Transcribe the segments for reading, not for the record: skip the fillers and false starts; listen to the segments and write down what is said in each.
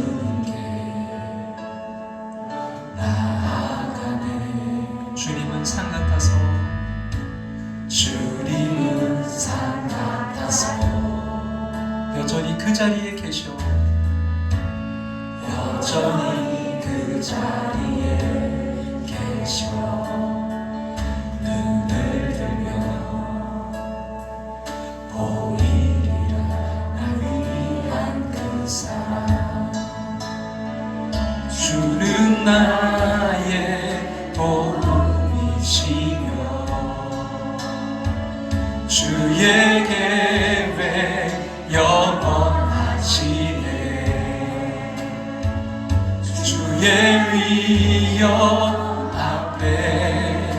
주님께 나아가네. 주님은 산 같아서, 주님은 산 같아서 여전히 그 자리에 계셔. 여전히 그 자리에 계셔. 눈을 들며 보이리라 날 위한 그 사랑. 주는 나의 도움이시며 주의 계획 영원하시네. 주의 위엄 앞에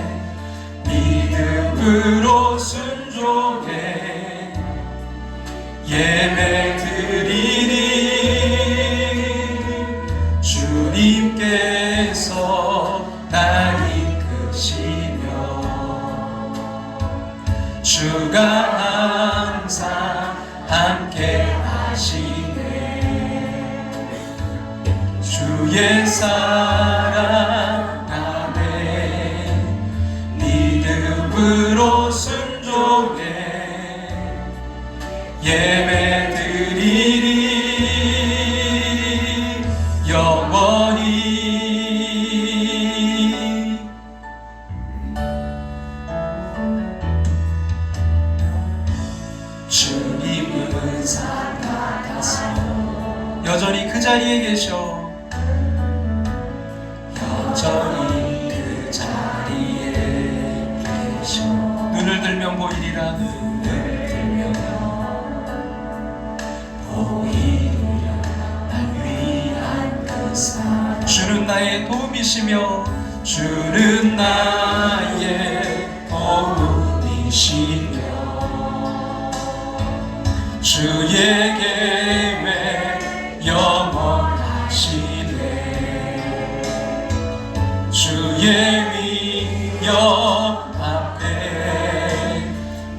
믿음으로 순종해 예배드리니 주님께서 날 이끄시며 주가 항상 함께 하시네. 주의 사랑 안에 믿음으로 순종해 예배드리리 영원히. 주님은 산 같아서 여전히 그 자리에 계셔. 여전히 그 자리에 계셔. 눈을 들면 보이리라. 눈을 들며 보이리라 날 위한 그 사랑. 주는 나의 도움이시며 주는 나의 도움이시며 주의 계획 영원하시네. 주의 위엄 앞에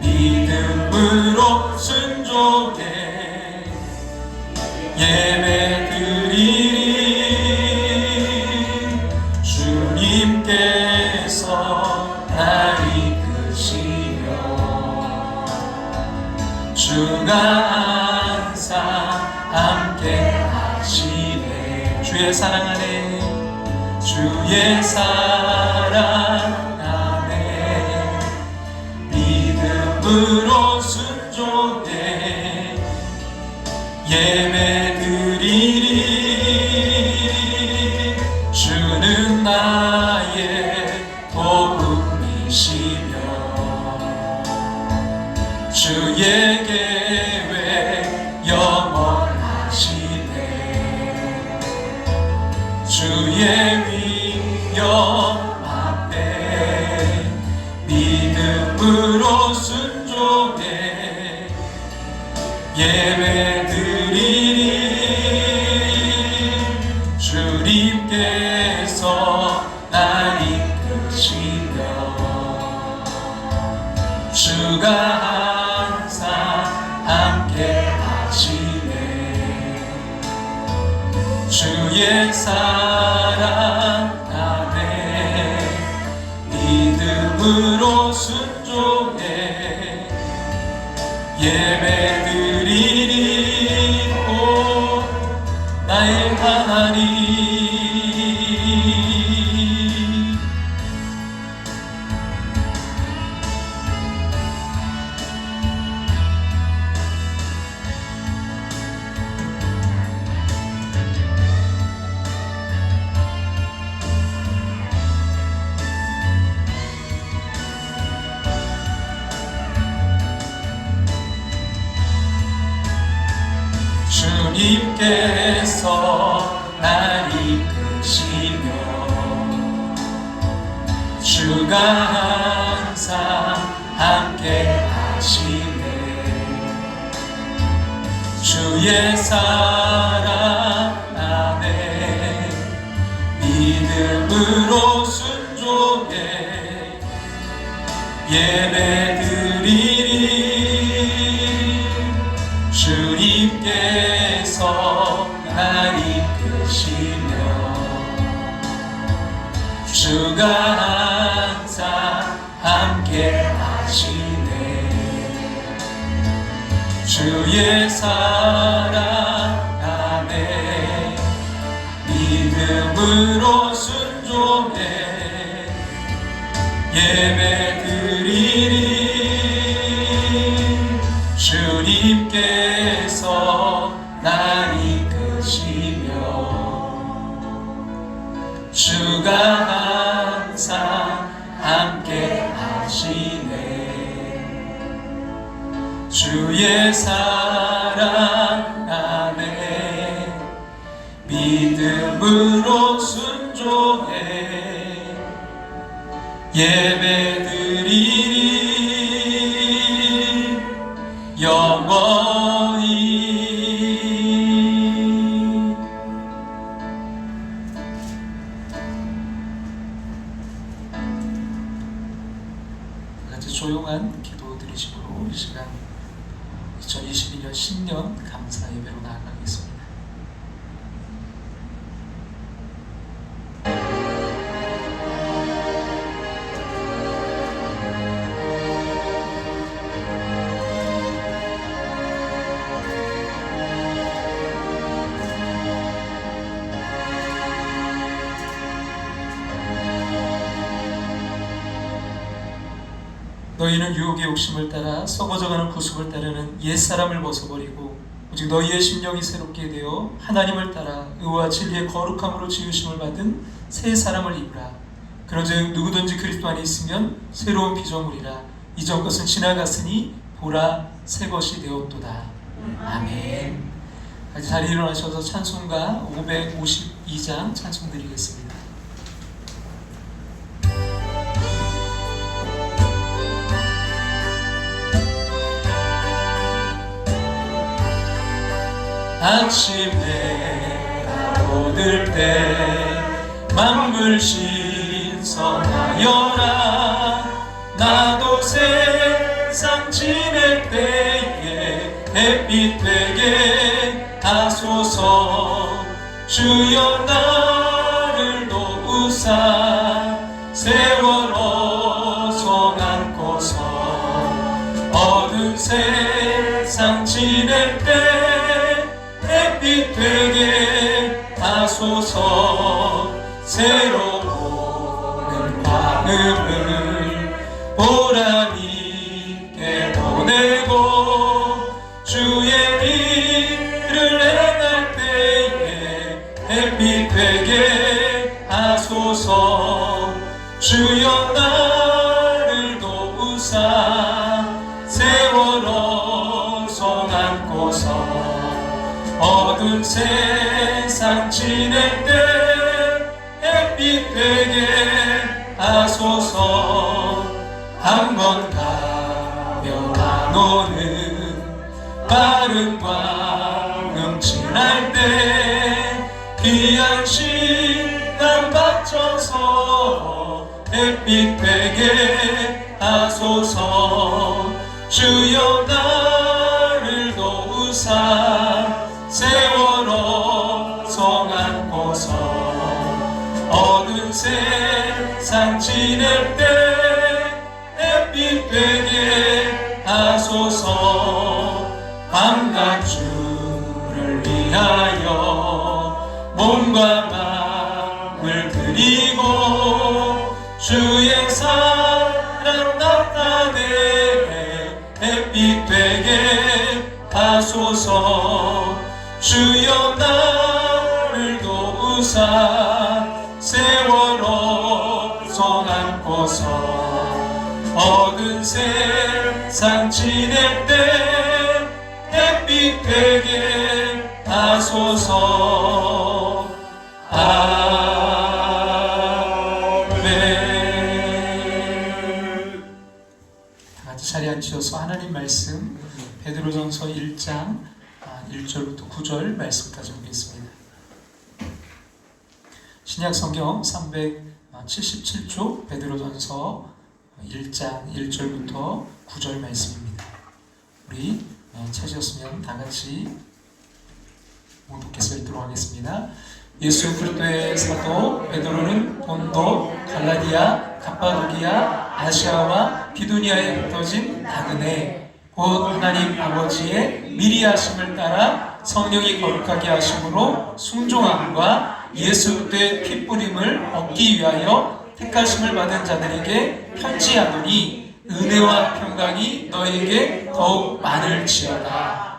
믿음으로 순종해 예배드리리 주님께서 날 이끄시며 주가 항상 함께 하시네. 주의 사랑 안에 주의 사랑 안에 믿음으로 순종해 예배드리리 주는 나의 도움이시며 주의 계획 영원하시네. 주의 위엄 앞에 믿음으로 순종해 예배드리리 주님께서 날 이끄시며 주가 항상 함께 하시네. 주의 사랑 안에 믿음으로 순종해 예배드리리 오 나의 하나님. 주님께서 날 이끄시며 주가 항상 함께 하시네. 주의 사랑 안에 믿음으로 순종해 예배드리리 주님께서 날 이끄시며 이끄시며 주가 항상 함께 하시네. 주의 사랑 안에 믿음으로 순종해 예배 드리리. 주님께서 날 이끄시며 주가 항상 함께 하시네. 주의 사랑 안에 믿음으로 순종해 예배 드리리 영원히. 같이 조용한 기도 드리시므로 이 시간 2022년 신년 감사 예배로 나아가겠습니다. 너희는 유혹의 욕심을 따라 썩어져가는 구습을 따르는 옛사람을 벗어버리고 오직 너희의 심령이 새롭게 되어 하나님을 따라 의와 진리의 거룩함으로 지으심을 받은 새 사람을 입으라. 그런즉 누구든지 그리스도 안에 있으면 새로운 피조물이라. 이전 것은 지나갔으니 보라 새 것이 되었도다. 아멘. 자리에 일어나셔서 찬송가 552장 찬송 드리겠습니다. 아침에 가로들 때 만물 신성하여라. 나도 세상 지낼 때에 햇빛 되게 하소서. 주여 나를 도우사 세월 어서 안고서 어두운 세상 지낼 때 햇빛 되게 하소서. 새로운 방음을 보람있게 보내고 주의 일을 행할 때에 햇빛 되게 하소서. 주여 나를 도우사 세월 어서 안고서 어두운 세상 지낼 때 햇빛 되게 하소서. 한 번 가면 안 오는 빠른 광음 지날 때 귀한 시간 바쳐서 햇빛 되게 하소서. 주여 나를 도우사 세월 어서 안고서 어두운 세상 지낼 때 햇빛 되게 하소서. 밤낮 주를 위하여 몸과 마음을 드리고 주의 사랑 나타내 햇빛 되게 하소서. 주여 나를 도우사 세월 어서 안고서 어두운 세상 지낼 때 햇빛 되게 하소서. 아멘. 다같이 자리에 앉으셔서 하나님 말씀 베드로전서 1장 1절부터 9절 말씀까지 보겠습니다. 신약성경 377쪽 베드로전서 1장 1절부터 9절 말씀입니다. 우리 찾으셨으면 다같이 봉독해서 읽도록 하겠습니다. 예수 그리스도의 사도 베드로는 본도, 갈라디아, 갑바도기아, 아시아와 비두니아에 흩어진 나그네 곧 하나님 아버지의 미리 하심을 따라 성령이 거룩하게 하심으로 순종함과 예수 그리스도의 피 뿌림을 얻기 위하여 택하심을 받은 자들에게 편지하노니 은혜와 평강이 너에게 더욱 많을지어다.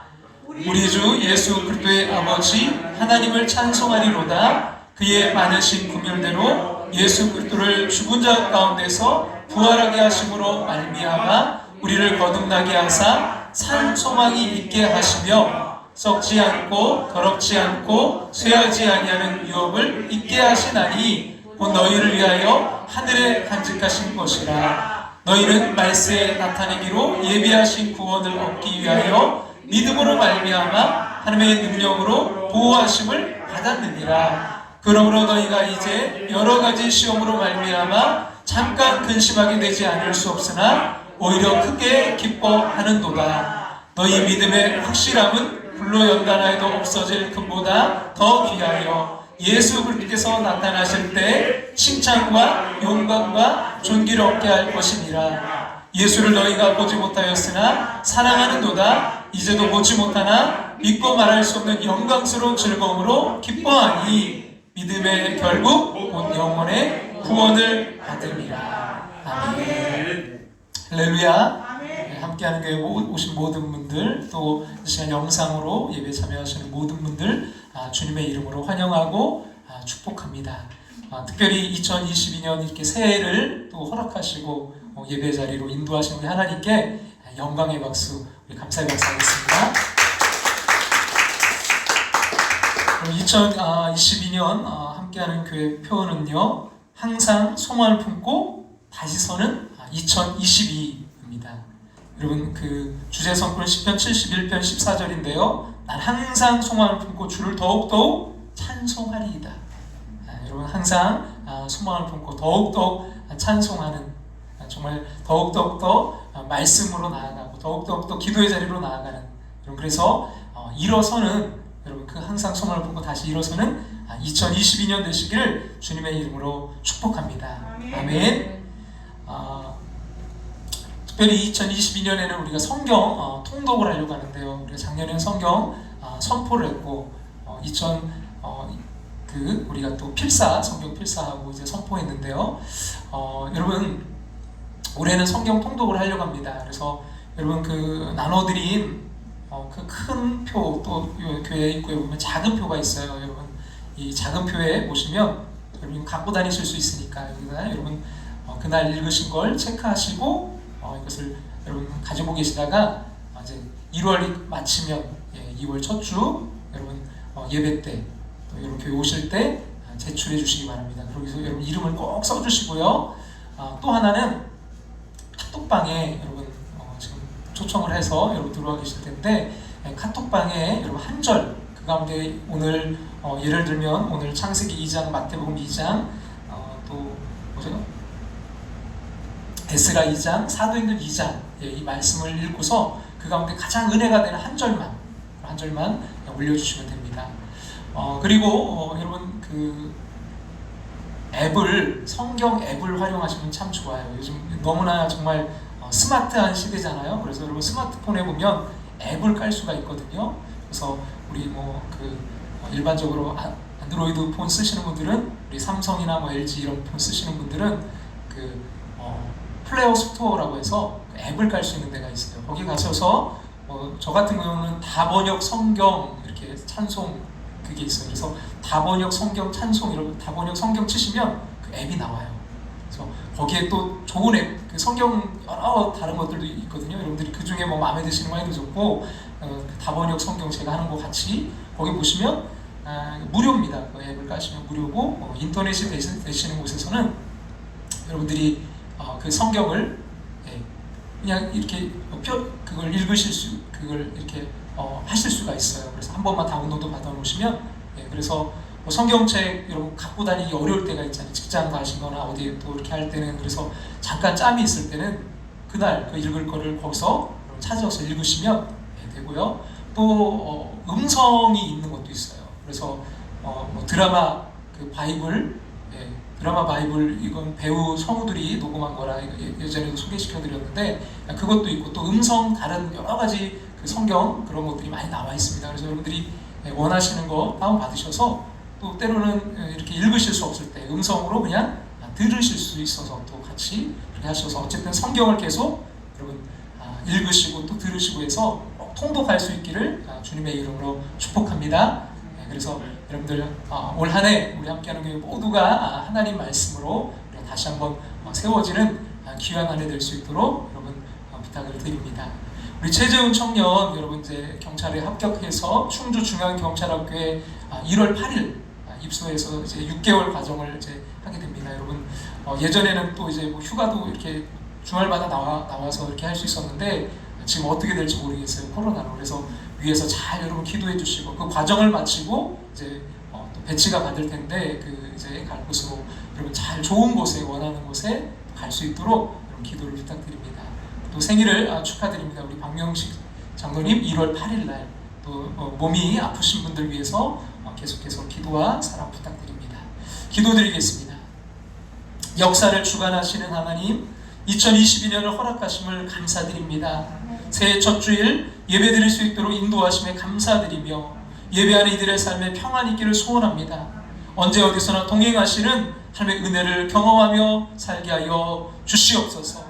우리 주 예수 그리스도의 아버지 하나님을 찬송하리로다. 그의 많으신 긍휼대로 예수 그리스도를 죽은 자 가운데서 부활하게 하심으로 말미암아 우리를 거듭나게 하사 산 소망이 있게 하시며 썩지 않고 더럽지 않고 쇠하지 아니하는 유업을 있게 하시나니 곧 너희를 위하여 하늘에 간직하신 것이라. 너희는 말세에 나타내기로 예비하신 구원을 얻기 위하여 믿음으로 말미암아 하나님의 능력으로 보호하심을 받았느니라. 그러므로 너희가 이제 여러 가지 시험으로 말미암아 잠깐 근심하게 되지 않을 수 없으나 오히려 크게 기뻐하는도다. 너희 믿음의 확실함은 불로 연단하여도 없어질 금보다 더 귀하여 예수 그리스도께서 나타나실 때 칭찬과 영광과 존귀를 얻게 할 것이니라. 예수를 너희가 보지 못하였으나 사랑하는도다. 이제도 보지 못하나 믿고 말할 수 없는 영광스러운 즐거움으로 기뻐하니 믿음의 결국 곧 영혼의 구원을 받음이라. 아멘. 할렐루야. 네, 함께하는 교회에 오신 모든 분들, 또 이 시간 영상으로 예배 참여하시는 모든 분들 주님의 이름으로 환영하고 축복합니다. 특별히 2022년 이렇게 새해를 또 허락하시고 예배 자리로 인도하신 우리 하나님께 영광의 박수, 우리 감사의 박수 하겠습니다. 2022년 함께하는 교회 표어는요, 항상 소망을 품고 다시 서는 2022입니다. 여러분 그 주제 성구는 시편 71편 14절인데요. 난 항상 소망을 품고 주를 더욱더욱 찬송하리이다. 여러분 항상 소망을 품고 더욱더욱 찬송하는, 정말 더욱더욱 더 말씀으로 나아가고 더욱더욱 더 기도의 자리로 나아가는, 여러분 그래서 일어서는, 여러분 그 항상 소망을 품고 다시 일어서는 2022년 되시기를 주님의 이름으로 축복합니다. 아멘. 특별히 2022년에는 우리가 성경 통독을 하려고 하는데요. 우리가 작년에는 성경 선포를 했고, 우리가 또 성경 필사하고 이제 선포했는데요. 여러분 올해는 성경 통독을 하려고 합니다. 그래서 여러분 그 나눠드린 그 큰 표, 또 교회 입구에 보면 작은 표가 있어요. 여러분 이 작은 표에 보시면 여러분 갖고 다니실 수 있으니까 여기다 여러분 그날 읽으신 걸 체크하시고 이것을 여러분 가지고 계시다가 이제 1월이 마치면 2월 첫 주 여러분 예배 때 또 여러분 교회 오실 때 제출해 주시기 바랍니다. 그러기서 여러분 이름을 꼭 써주시고요. 또 하나는 카톡방에 여러분 지금 초청을 해서 여러분 들어와 계실 텐데 카톡방에 여러분 한 절 그 가운데 오늘 예를 들면 오늘 창세기 2장, 마태복음 2장, 또 뭐죠? 에스라 2장, 사도행전 2장 이 말씀을 읽고서 그 가운데 가장 은혜가 되는 한 절만 올려주시면 됩니다. 그리고 여러분 그 성경 앱을 활용하시면 참 좋아요. 요즘 너무나 정말 스마트한 시대잖아요. 그래서 여러분 스마트폰에 보면 앱을 깔 수가 있거든요. 그래서 우리 일반적으로 안드로이드 폰 쓰시는 분들은, 우리 삼성이나 LG 이런 폰 쓰시는 분들은 플레이어 스토어라고 해서 앱을 깔 수 있는 데가 있어요. 거기 가셔서 저 같은 경우는 다번역 성경 이렇게 찬송 그게 있어요. 그래서 다번역 성경 찬송 이런 다번역 성경 치시면 그 앱이 나와요. 그래서 거기에 또 좋은 앱, 그 성경 여러 다른 것들도 있거든요. 여러분들이 그 중에 마음에 드시는 거 해도 좋고, 다번역 성경 제가 하는 거 같이 거기 보시면 무료입니다. 그 앱을 까시면 무료고, 인터넷이 되시는 곳에서는 여러분들이 그 성경을 그냥 이렇게 그걸 그걸 이렇게 하실 수가 있어요. 그래서 한 번만 다운로드 받아 놓으시면, 그래서 성경책 여러분 갖고 다니기 어려울 때가 있잖아요. 직장 가시거나 어디에 또 이렇게 할 때는. 그래서 잠깐 짬이 있을 때는 그날 그 읽을 거를 거기서 찾아서 읽으시면 되고요. 또 음성이 있는 것도 있어요. 그래서 뭐 드라마 그 바이블, 드라마 바이블 이건 배우 성우들이 녹음한 거라 예전에도 소개시켜 드렸는데 그것도 있고 또 음성 다른 여러 가지 그 성경 그런 것들이 많이 나와 있습니다. 그래서 여러분들이 원하시는 거 다운 받으셔서 또 때로는 이렇게 읽으실 수 없을 때 음성으로 그냥 들으실 수 있어서 또 같이 그렇게 하셔서 어쨌든 성경을 계속 여러분 읽으시고 또 들으시고 해서 통독할 수 있기를 주님의 이름으로 축복합니다. 그래서 여러분들 올 한 해 우리 함께하는 교회 모두가 하나님 말씀으로 다시 한번 세워지는 귀한 한 해 될 수 있도록 여러분 부탁을 드립니다. 우리 최재훈 청년 여러분 이제 경찰에 합격해서 충주 중앙경찰학교에 1월 8일 입소해서 이제 6개월 과정을 이제 하게 됩니다. 여러분 예전에는 또 이제 뭐 휴가도 이렇게 주말마다 나와서 이렇게 할 수 있었는데 지금 어떻게 될지 모르겠어요. 코로나로. 그래서 위에서 잘 여러분 기도해 주시고 그 과정을 마치고 이제 또 배치가 받을 텐데 그 이제 갈 곳으로 여러분 잘 좋은 곳에 원하는 곳에 갈 수 있도록 여러분 기도를 부탁드립니다. 또 생일을 축하드립니다. 우리 박명식 장로님 1월 8일 날 또 몸이 아프신 분들 위해서 계속해서 기도와 사랑 부탁드립니다. 기도드리겠습니다. 역사를 주관하시는 하나님 2022년을 허락하심을 감사드립니다. 새해 첫 주일 예배드릴 수 있도록 인도하심에 감사드리며 예배 안에 이들의 삶에 평안이 있기를 소원합니다. 언제 어디서나 동행하시는 하나님의 은혜를 경험하며 살게 하여 주시옵소서.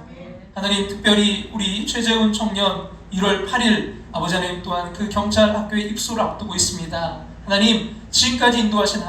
하나님 특별히 우리 최재훈 청년 1월 8일 아버지 하나님 또한 그 경찰 학교에 입소를 앞두고 있습니다. 하나님 지금까지 인도하신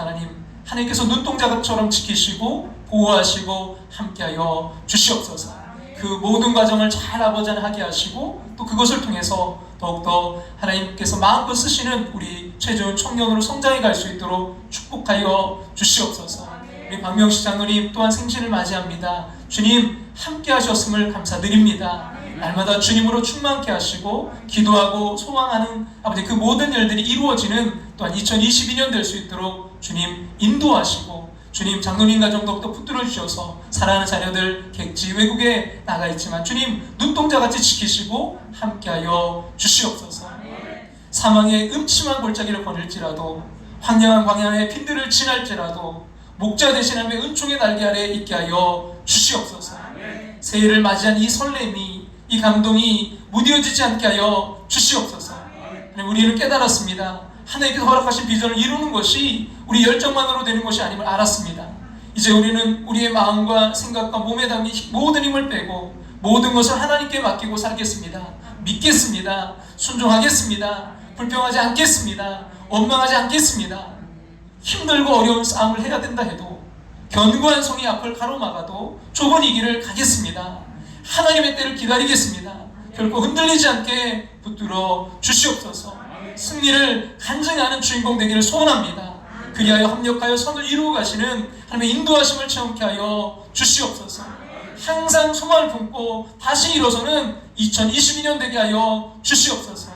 하나님께서 눈동자처럼 지키시고 보호하시고 함께하여 주시옵소서. 그 모든 과정을 잘 아버지 하나님 하게 하시고 또 그것을 통해서 더욱더 하나님께서 마음껏 쓰시는 우리 최재훈 청년으로 성장해 갈 수 있도록 축복하여 주시옵소서. 우리 박명식 장로님 또한 생신을 맞이합니다. 주님 함께 하셨음을 감사드립니다. 날마다 주님으로 충만케 하시고 기도하고 소망하는 아버지 그 모든 일들이 이루어지는 또한 2022년 될 수 있도록 주님 인도하시고 주님 장로님 가정 더욱더 붙들어 주셔서 사랑하는 자녀들 객지 외국에 나가 있지만 주님 눈동자같이 지키시고 함께하여 주시옵소서. 사망의 음침한 골짜기를 거닐지라도 황량한 광야의 빈들을 지날지라도 목자 되신 하나님의 은총의 날개 아래 있게 하여 주시옵소서. 새해를 맞이한 이 설렘이 이 감동이 무뎌지지 않게 하여 주시옵소서. 우리는 깨달았습니다. 하나님께서 허락하신 비전을 이루는 것이 우리 열정만으로 되는 것이 아님을 알았습니다. 이제 우리는 우리의 마음과 생각과 몸에 담긴 모든 힘을 빼고 모든 것을 하나님께 맡기고 살겠습니다. 믿겠습니다. 순종하겠습니다. 불평하지 않겠습니다. 원망하지 않겠습니다. 힘들고 어려운 싸움을 해야 된다 해도 견고한 성이 앞을 가로막아도 좁은 이 길을 가겠습니다. 하나님의 때를 기다리겠습니다. 결코 흔들리지 않게 붙들어 주시옵소서. 승리를 간증히 하는 주인공 되기를 소원합니다. 그리하여 합력하여 선을 이루어 가시는 하나님의 인도하심을 체험케 하여 주시옵소서. 항상 소망을 품고 다시 일어서는 2022년 되게 하여 주시옵소서.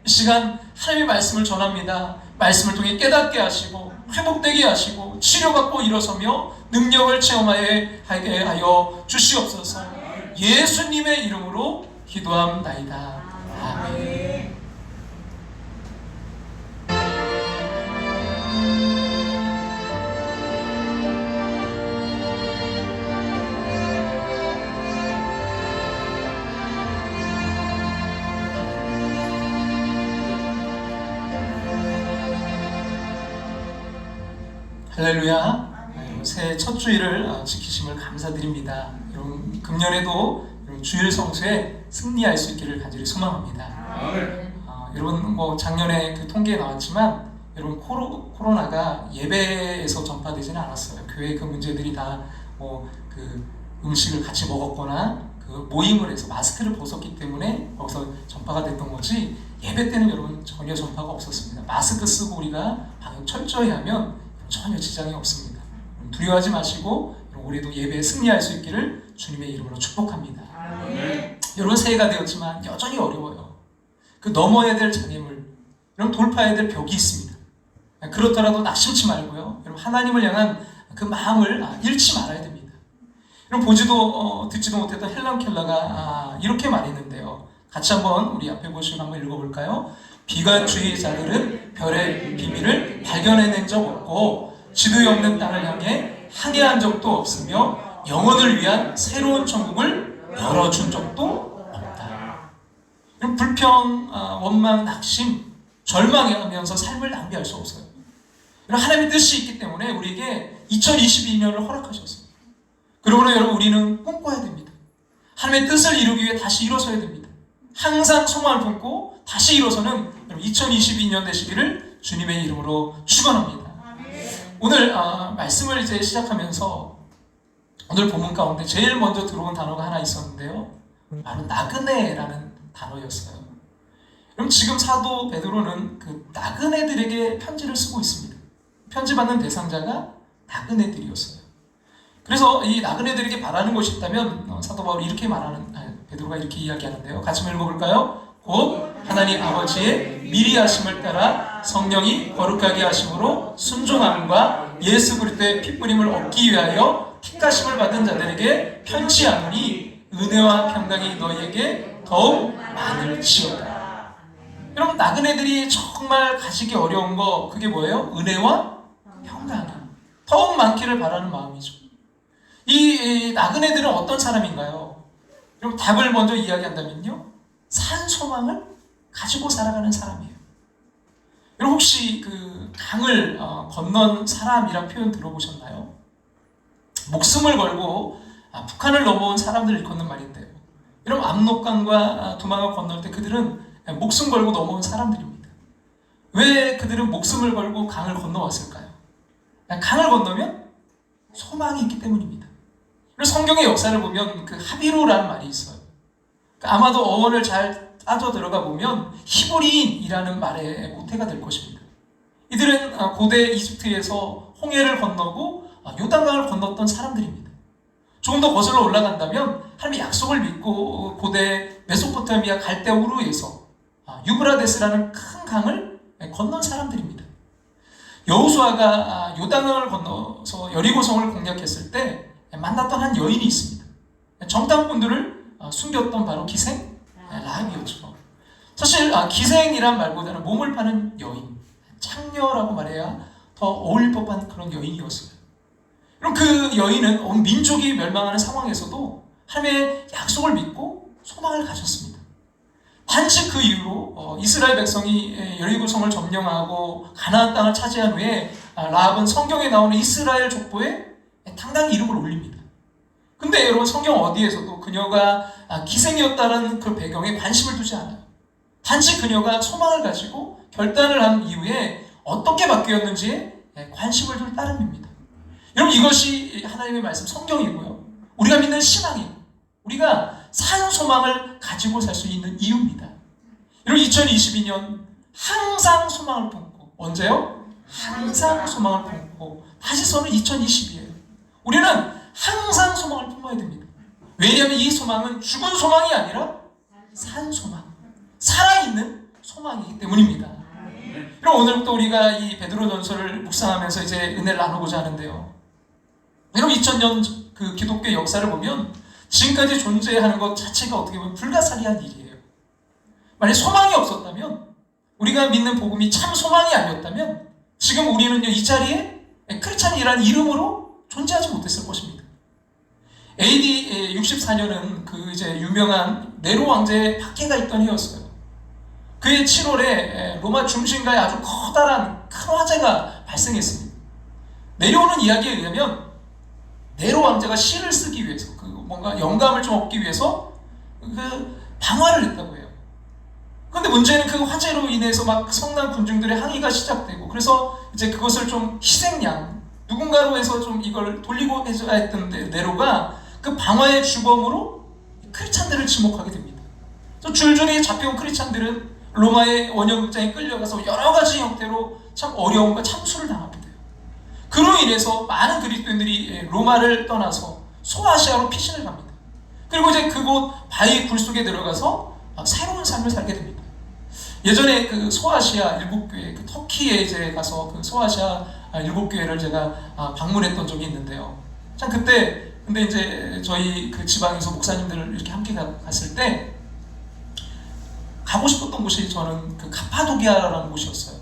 이 시간 하나님의 말씀을 전합니다. 말씀을 통해 깨닫게 하시고 회복되게 하시고 치료받고 일어서며 능력을 체험하게 하여 주시옵소서. 예수님의 이름으로 기도함나이다. 아멘. 할렐루야. 새해 첫 주일을 지키심을 감사드립니다. 여러분 금년에도 주일 성수에 승리할 수 있기를 간절히 소망합니다. 여러분 뭐 작년에 그 통계에 나왔지만 여러분 코로나가 예배에서 전파되지는 않았어요. 교회 그 문제들이 다 뭐 그 음식을 같이 먹었거나 그 모임을 해서 마스크를 벗었기 때문에 거기서 전파가 됐던 거지 예배 때는 여러분 전혀 전파가 없었습니다. 마스크 쓰고 우리가 방역 철저히 하면 전혀 지장이 없습니다. 두려워하지 마시고 올해도 예배에 승리할 수 있기를 주님의 이름으로 축복합니다. 여러분 새해가 되었지만 여전히 어려워요. 그 넘어야 될 장애물, 여러분 돌파해야 될 벽이 있습니다. 그렇더라도 낙심치 말고요. 여러분 하나님을 향한 그 마음을 잃지 말아야 됩니다. 여러분 보지도 듣지도 못했던 헬런 켈러가 이렇게 말했는데요. 같이 한번 우리 앞에 보시고 한번 읽어볼까요? 비관주의자들은 별의 비밀을 발견해낸 적 없고 지도에 없는 땅을 향해 항해한 적도 없으며 영혼을 위한 새로운 천국을 열어준 적도 없다. 이런 불평, 원망, 낙심, 절망하면서 삶을 낭비할 수 없어요. 이런 하나님의 뜻이 있기 때문에 우리에게 2022년을 허락하셨어요. 그러므로 여러분 우리는 꿈꿔야 됩니다. 하나님의 뜻을 이루기 위해 다시 일어서야 됩니다. 항상 소망을 품고 다시 일어서는 2022년 되시기를 주님의 이름으로 축원합니다. 오늘 말씀을 이제 시작하면서 오늘 본문 가운데 제일 먼저 들어온 단어가 하나 있었는데요. 바로 나그네라는 단어였어요. 그럼 지금 사도 베드로는 그 나그네들에게 편지를 쓰고 있습니다. 편지 받는 대상자가 나그네들이었어요. 그래서 이 나그네들에게 바라는 것이 있다면 사도 바울이 이렇게 베드로가 이렇게 이야기하는데요. 같이 한번 읽어볼까요? 곧 하나님 아버지의 미리 하심을 따라 성령이 거룩하게 하심으로 순종함과 예수 그리스도의 핏부림을 얻기 위하여 택하심을 받은 자들에게 편지하노니 은혜와 평강이 너희에게 더욱 많을지어다. 여러분 나그네들이 정말 가지기 어려운 거 그게 뭐예요? 은혜와 평강이 더욱 많기를 바라는 마음이죠. 이 나그네들은 어떤 사람인가요? 여러분 답을 먼저 이야기한다면요, 산 소망을 가지고 살아가는 사람이에요. 여러분 혹시 그 강을 건넌 사람이란 표현 들어보셨나요? 목숨을 걸고 북한을 넘어온 사람들을 일컫는 말인데요. 여러분 압록강과 두만강을 건널 때 그들은 목숨 걸고 넘어온 사람들입니다. 왜 그들은 목숨을 걸고 강을 건너왔을까요? 강을 건너면 소망이 있기 때문입니다. 그래서 성경의 역사를 보면 그 하비루라는 말이 있어요. 아마도 어원을 잘 따져 들어가 보면 히브리인이라는 말의 모태가 될 것입니다. 이들은 고대 이집트에서 홍해를 건너고 요단강을 건넜던 사람들입니다. 조금 더 거슬러 올라간다면 하나님의 약속을 믿고 고대 메소포타미아 갈대 우르에서 유브라데스라는 큰 강을 건넌 사람들입니다. 여호수아가 요단강을 건너서 여리고성을 공략했을 때 만났던 한 여인이 있습니다. 정탐꾼들을 숨겼던 바로 기생 라합이었죠. 사실 기생이란 말보다는 몸을 파는 여인, 창녀라고 말해야 더 어울릴 법한 그런 여인이었어요. 그럼 그 여인은 온 민족이 멸망하는 상황에서도 하나님의 약속을 믿고 소망을 가졌습니다. 단지 그 이후로 이스라엘 백성이 여리고성을 점령하고 가나안 땅을 차지한 후에 라합은 성경에 나오는 이스라엘 족보에 당당히 이름을 올립니다. 근데 여러분 성경 어디에서도 그녀가 기생이었다는 그 배경에 관심을 두지 않아요. 단지 그녀가 소망을 가지고 결단을 한 이후에 어떻게 바뀌었는지에 관심을 둘 따름입니다. 여러분 이것이 하나님의 말씀 성경이고요. 우리가 믿는 신앙이고 우리가 산 소망을 가지고 살 수 있는 이유입니다. 여러분 2022년 항상 소망을 품고 언제요? 항상 소망을 품고 다시 써는 2020이에요. 우리는 항상 소망을 품어야 됩니다. 왜냐하면 이 소망은 죽은 소망이 아니라 산 소망, 살아있는 소망이기 때문입니다. 그럼 오늘부터 우리가 이 베드로전서를 묵상하면서 이제 은혜를 나누고자 하는데요. 여러분 2000년 그 기독교 역사를 보면 지금까지 존재하는 것 자체가 어떻게 보면 불가사리한 일이에요. 만약 소망이 없었다면, 우리가 믿는 복음이 참 소망이 아니었다면 지금 우리는요 이 자리에 크리스찬이라는 이름으로 존재하지 못했을 것입니다. AD 64년은 그 이제 유명한 네로 왕제의 박해가 있던 해였어요. 그해 7월에 로마 중심가에 아주 커다란 큰 화재가 발생했습니다. 내려오는 이야기에 의하면 네로 왕제가 시를 쓰기 위해서 뭔가 영감을 좀 얻기 위해서 그 방화를 했다고 해요. 그런데 문제는 그 화재로 인해서 막 성난 군중들의 항의가 시작되고 그래서 이제 그것을 좀 희생양 누군가로 해서 좀 이걸 돌리고 해줘야 했던 네로가 그 방화의 주범으로 크리스찬들을 지목하게 됩니다. 그래서 줄줄이 잡혀온 크리스찬들은 로마의 원형극장에 끌려가서 여러 가지 형태로 참 어려움과 참수를 당하게 돼요. 그로 인해서 많은 그리스도인들이 로마를 떠나서 소아시아로 피신을 갑니다. 그리고 이제 그곳 바위 굴 속에 들어가서 새로운 삶을 살게 됩니다. 예전에 그 소아시아 일곱 교회, 그 터키에 이제 가서 그 소아시아 일곱 교회를 제가 방문했던 적이 있는데요. 참 그때 근데 이제 저희 그 지방에서 목사님들 이렇게 함께 갔을 때 가고 싶었던 곳이 저는 그 카파도기아라는 곳이었어요.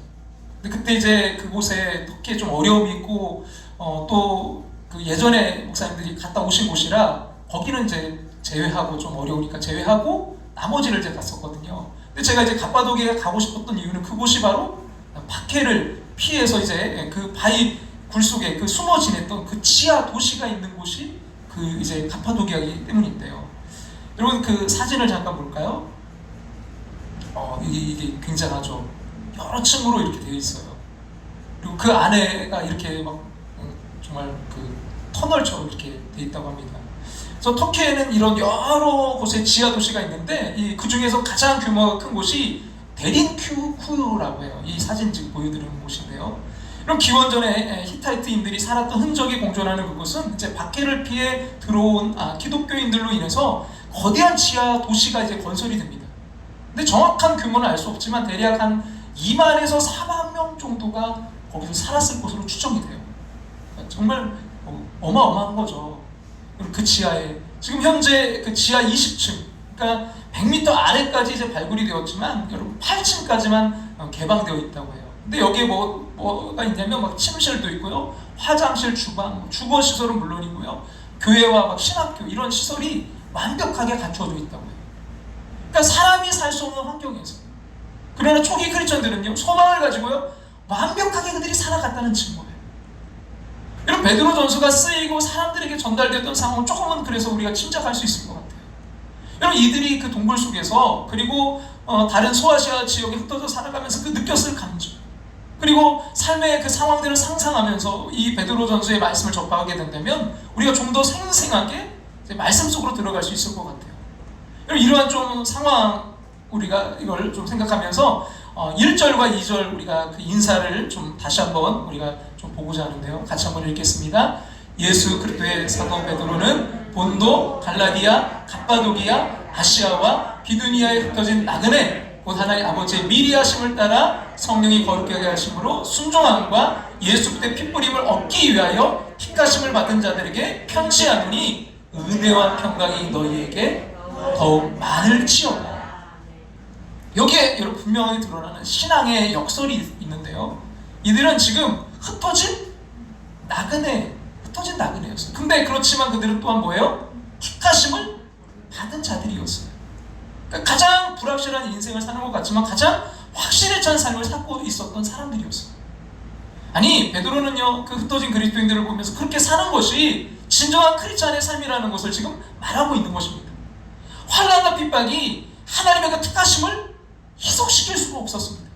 근데 그때 이제 그곳에 터키에 좀 어려움이 있고 또 그 예전에 목사님들이 갔다 오신 곳이라 거기는 이제 제외하고 좀 어려우니까 제외하고 나머지를 이제 갔었거든요. 근데 제가 이제 카파도기아에 가고 싶었던 이유는 그곳이 바로 박해를 피해서 이제 그 바위 굴 속에 그 숨어 지냈던 그 지하 도시가 있는 곳이 그 이제 카파도기아이기 때문인데요. 여러분 그 사진을 잠깐 볼까요? 이게 굉장하죠. 여러 층으로 이렇게 되어 있어요. 그리고 그 안에가 이렇게 막 정말 그 터널처럼 이렇게 되어 있다고 합니다. 그래서 터키에는 이런 여러 곳의 지하 도시가 있는데 그 중에서 가장 규모가 큰 곳이 데린큐쿠라고 해요. 이 사진 지금 보여드리는 곳인데요. 이런 기원전에 히타이트인들이 살았던 흔적이 공존하는 그곳은 이제 박해를 피해 들어온 기독교인들로 인해서 거대한 지하 도시가 이제 건설이 됩니다. 근데 정확한 규모는 알 수 없지만 대략 한 2만에서 4만 명 정도가 거기서 살았을 것으로 추정이 돼요. 정말 어마어마한 거죠. 그 지하에 지금 현재 그 지하 20층, 그러니까 100m 아래까지 이제 발굴이 되었지만 여러분 8층까지만 개방되어 있다고 해요. 근데 여기에 뭐가 있냐면 막 침실도 있고요, 화장실, 주방, 주거 시설은 물론이고요, 교회와 막 신학교 이런 시설이 완벽하게 갖춰져 있다고 해요. 그러니까 사람이 살 수 없는 환경에서, 그러나 초기 크리스천들은요 소망을 가지고요 완벽하게 그들이 살아갔다는 증거예요. 이런 베드로 전서가 쓰이고 사람들에게 전달되었던 상황은 조금은 그래서 우리가 짐작할 수 있을 것 같아요. 여러분 이들이 그 동굴 속에서 그리고 다른 소아시아 지역에 흩어져 살아가면서 그 느꼈을 감정, 그리고 삶의 그 상황들을 상상하면서 이 베드로 전서의 말씀을 접하게 된다면 우리가 좀 더 생생하게 말씀 속으로 들어갈 수 있을 것 같아요. 여러분 이러한 좀 상황 우리가 이걸 좀 생각하면서 1절과 2절 우리가 그 인사를 좀 다시 한번 우리가 좀 보고자 하는데요. 같이 한번 읽겠습니다. 예수 그리스도의 사도 베드로는 본도, 갈라디아, 갑바도기아, 아시아와 비두니아에 흩어진 나그네 곧 하나님 아버지의 미리 하심을 따라 성령이 거룩하게 하심으로 순종함과 예수 그리스도의 핏부림을 얻기 위하여 택하심을 받은 자들에게 편지하노니 은혜와 평강이 너희에게 더욱 많을지어다. 여기에 여러분 분명하게 드러나는 신앙의 역설이 있는데요. 이들은 지금 흩어진 나그네였어요. 근데 그렇지만 그들은 또한 뭐예요? 택하심을 받은 자들이었어요. 그러니까 가장 불확실한 인생을 사는 것 같지만 가장 확신에 찬 삶을 살고 있었던 사람들이었어요. 아니 베드로는요 그 흩어진 그리스도인들을 보면서 그렇게 사는 것이 진정한 크리스찬의 삶이라는 것을 지금 말하고 있는 것입니다. 환난과 핍박이 하나님의 그 택하심을 희석시킬 수가 없었습니다.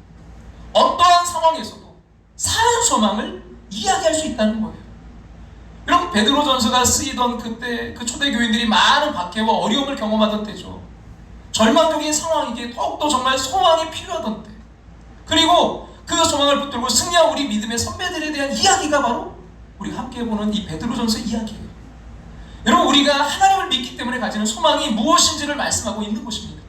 어떠한 상황에서도 사는 소망을 이야기할 수 있다는 거예요. 여러분 베드로 전서가 쓰이던 그때 그 초대교인들이 많은 박해와 어려움을 경험하던 때죠. 절망적인 상황이기에 더욱더 정말 소망이 필요하던 때, 그리고 그 소망을 붙들고 승리한 우리 믿음의 선배들에 대한 이야기가 바로 우리가 함께 보는 이 베드로 전서 이야기예요. 여러분 우리가 하나님을 믿기 때문에 가지는 소망이 무엇인지를 말씀하고 있는 것입니다.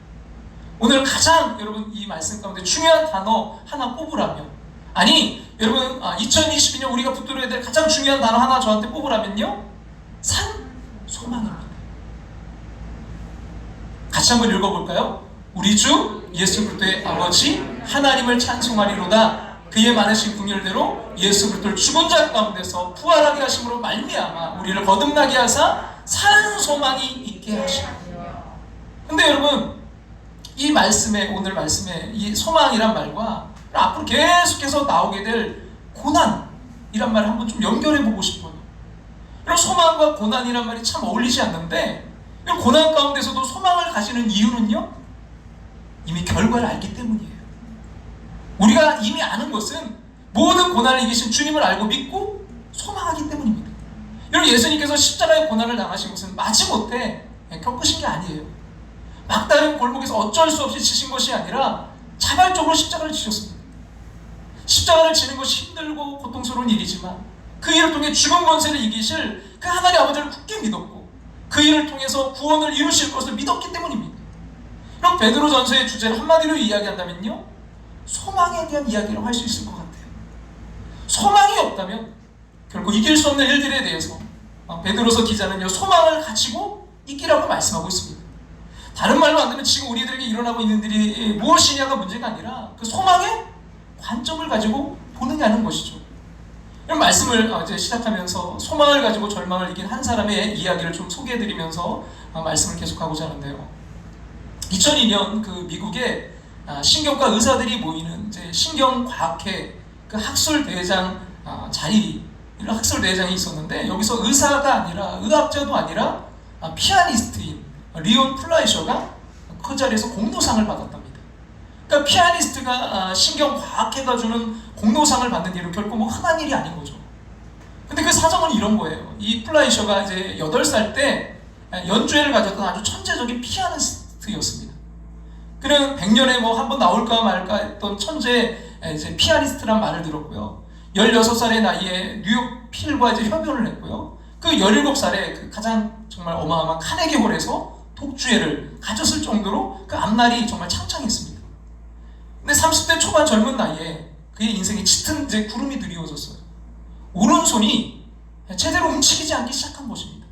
오늘 가장 여러분 이 말씀 가운데 중요한 단어 하나 꼽으라면, 아니 여러분 2022년 우리가 붙들어야 될 가장 중요한 단어 하나 저한테 꼽으라면요, 소망입니다. 같이 한번 읽어볼까요? 우리 주 예수 그리스도의 아버지 하나님을 찬송하리로다. 그의 많으신 긍휼대로 예수 그리스도를 죽은 자 가운데서 부활하게 하심으로 말미암아 우리를 거듭나게 하사 사는 소망이 있게 하시오. 근데 여러분 이 말씀에, 오늘 말씀에 이 소망이란 말과 앞으로 계속해서 나오게 될 고난이란 말을 한번 좀 연결해 보고 싶어요. 이런 소망과 고난이란 말이 참 어울리지 않는데, 이런 고난 가운데서도 소망을 가지는 이유는요, 이미 결과를 알기 때문이에요. 우리가 이미 아는 것은 모든 고난을 이기신 주님을 알고 믿고 소망하기 때문입니다. 여러분 예수님께서 십자가의 고난을 당하신 것은 마지못해 겪으신 게 아니에요. 막다른 골목에서 어쩔 수 없이 지신 것이 아니라 자발적으로 십자가를 지셨습니다. 십자가를 지는 것이 힘들고 고통스러운 일이지만 그 일을 통해 죽은 권세를 이기실 그 하나님 아버지를 굳게 믿었고 그 일을 통해서 구원을 이루실 것을 믿었기 때문입니다. 그럼 베드로 전서의 주제를 한마디로 이야기한다면요, 소망에 대한 이야기를 할 수 있을 것 같아요. 소망이 없다면 결국 이길 수 없는 일들에 대해서 베드로서 기자는요 소망을 가지고 이기라고 말씀하고 있습니다. 다른 말로 안 되면 지금 우리들에게 일어나고 있는 일이 무엇이냐가 문제가 아니라 그 소망의 관점을 가지고 보느냐는 것이죠. 이런 말씀을 이제 시작하면서 소망을 가지고 절망을 이긴 한 사람의 이야기를 좀 소개해드리면서 말씀을 계속하고자 하는데요. 2002년 그 미국의 신경과 의사들이 모이는 이제 신경과학회 그 학술대회장 학술대회장이 있었는데, 여기서 의사가 아니라 의학자도 아니라 피아니스트인 리온 플라이셔가 그 자리에서 공로상을 받았답니다. 그러니까 피아니스트가 신경과학회가 주는 공로상을 받는 일은 결코 뭐 흔한 일이 아닌 거죠. 근데 그 사정은 이런 거예요. 이 플라이셔가 이제 8살 때 연주회를 가졌던 아주 천재적인 피아니스트였습니다. 그는 100년에 뭐 한 번 나올까 말까 했던 천재 이제 피아니스트란 말을 들었고요. 16살의 나이에 뉴욕 필과 이제 협연을 했고요. 그 17살에 그 가장 정말 어마어마한 카네기홀에서 독주회를 가졌을 정도로 그 앞날이 정말 창창했습니다. 근데 30대 초반 젊은 나이에 그의 인생에 짙은 이제 구름이 드리워졌어요. 오른손이 제대로 움직이지 않기 시작한 것입니다.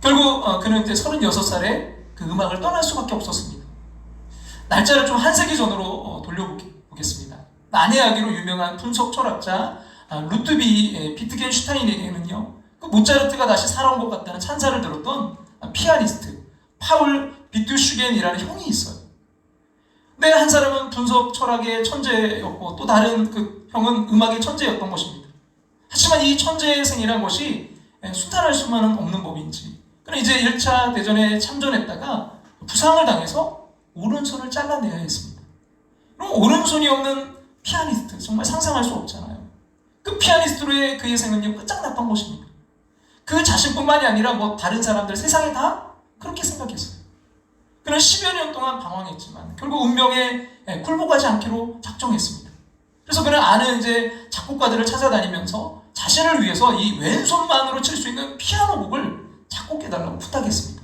결국 그는 이제 36살에 그 음악을 떠날 수밖에 없었습니다. 날짜를 좀 한 세기 전으로 돌려보겠습니다. 난해하기로 유명한 분석 철학자 루트비 비트겐슈타인에게는요, 그 모차르트가 다시 살아온 것 같다는 찬사를 들었던 피아니스트 파울 비투슈겐이라는 형이 있어요. 근데 한 사람은 분석 철학의 천재였고 또 다른 그 형은 음악의 천재였던 것입니다. 하지만 이 천재생이라는 것이 순탄할 수만은 없는 법인지, 그럼 이제 1차 대전에 참전했다가 부상을 당해서 오른손을 잘라내야 했습니다. 그럼 오른손이 없는 피아니스트, 정말 상상할 수 없잖아요. 그 피아니스트로의 그의 생은요 끝장났던 것입니다. 그 자신뿐만이 아니라 뭐 다른 사람들, 세상에 다 그렇게 생각했어요. 그는 10여 년 동안 방황했지만 결국 운명에 굴복하지 않기로 작정했습니다. 그래서 그는 아는 이제 작곡가들을 찾아다니면서 자신을 위해서 이 왼손만으로 칠 수 있는 피아노 곡을 작곡해달라고 부탁했습니다.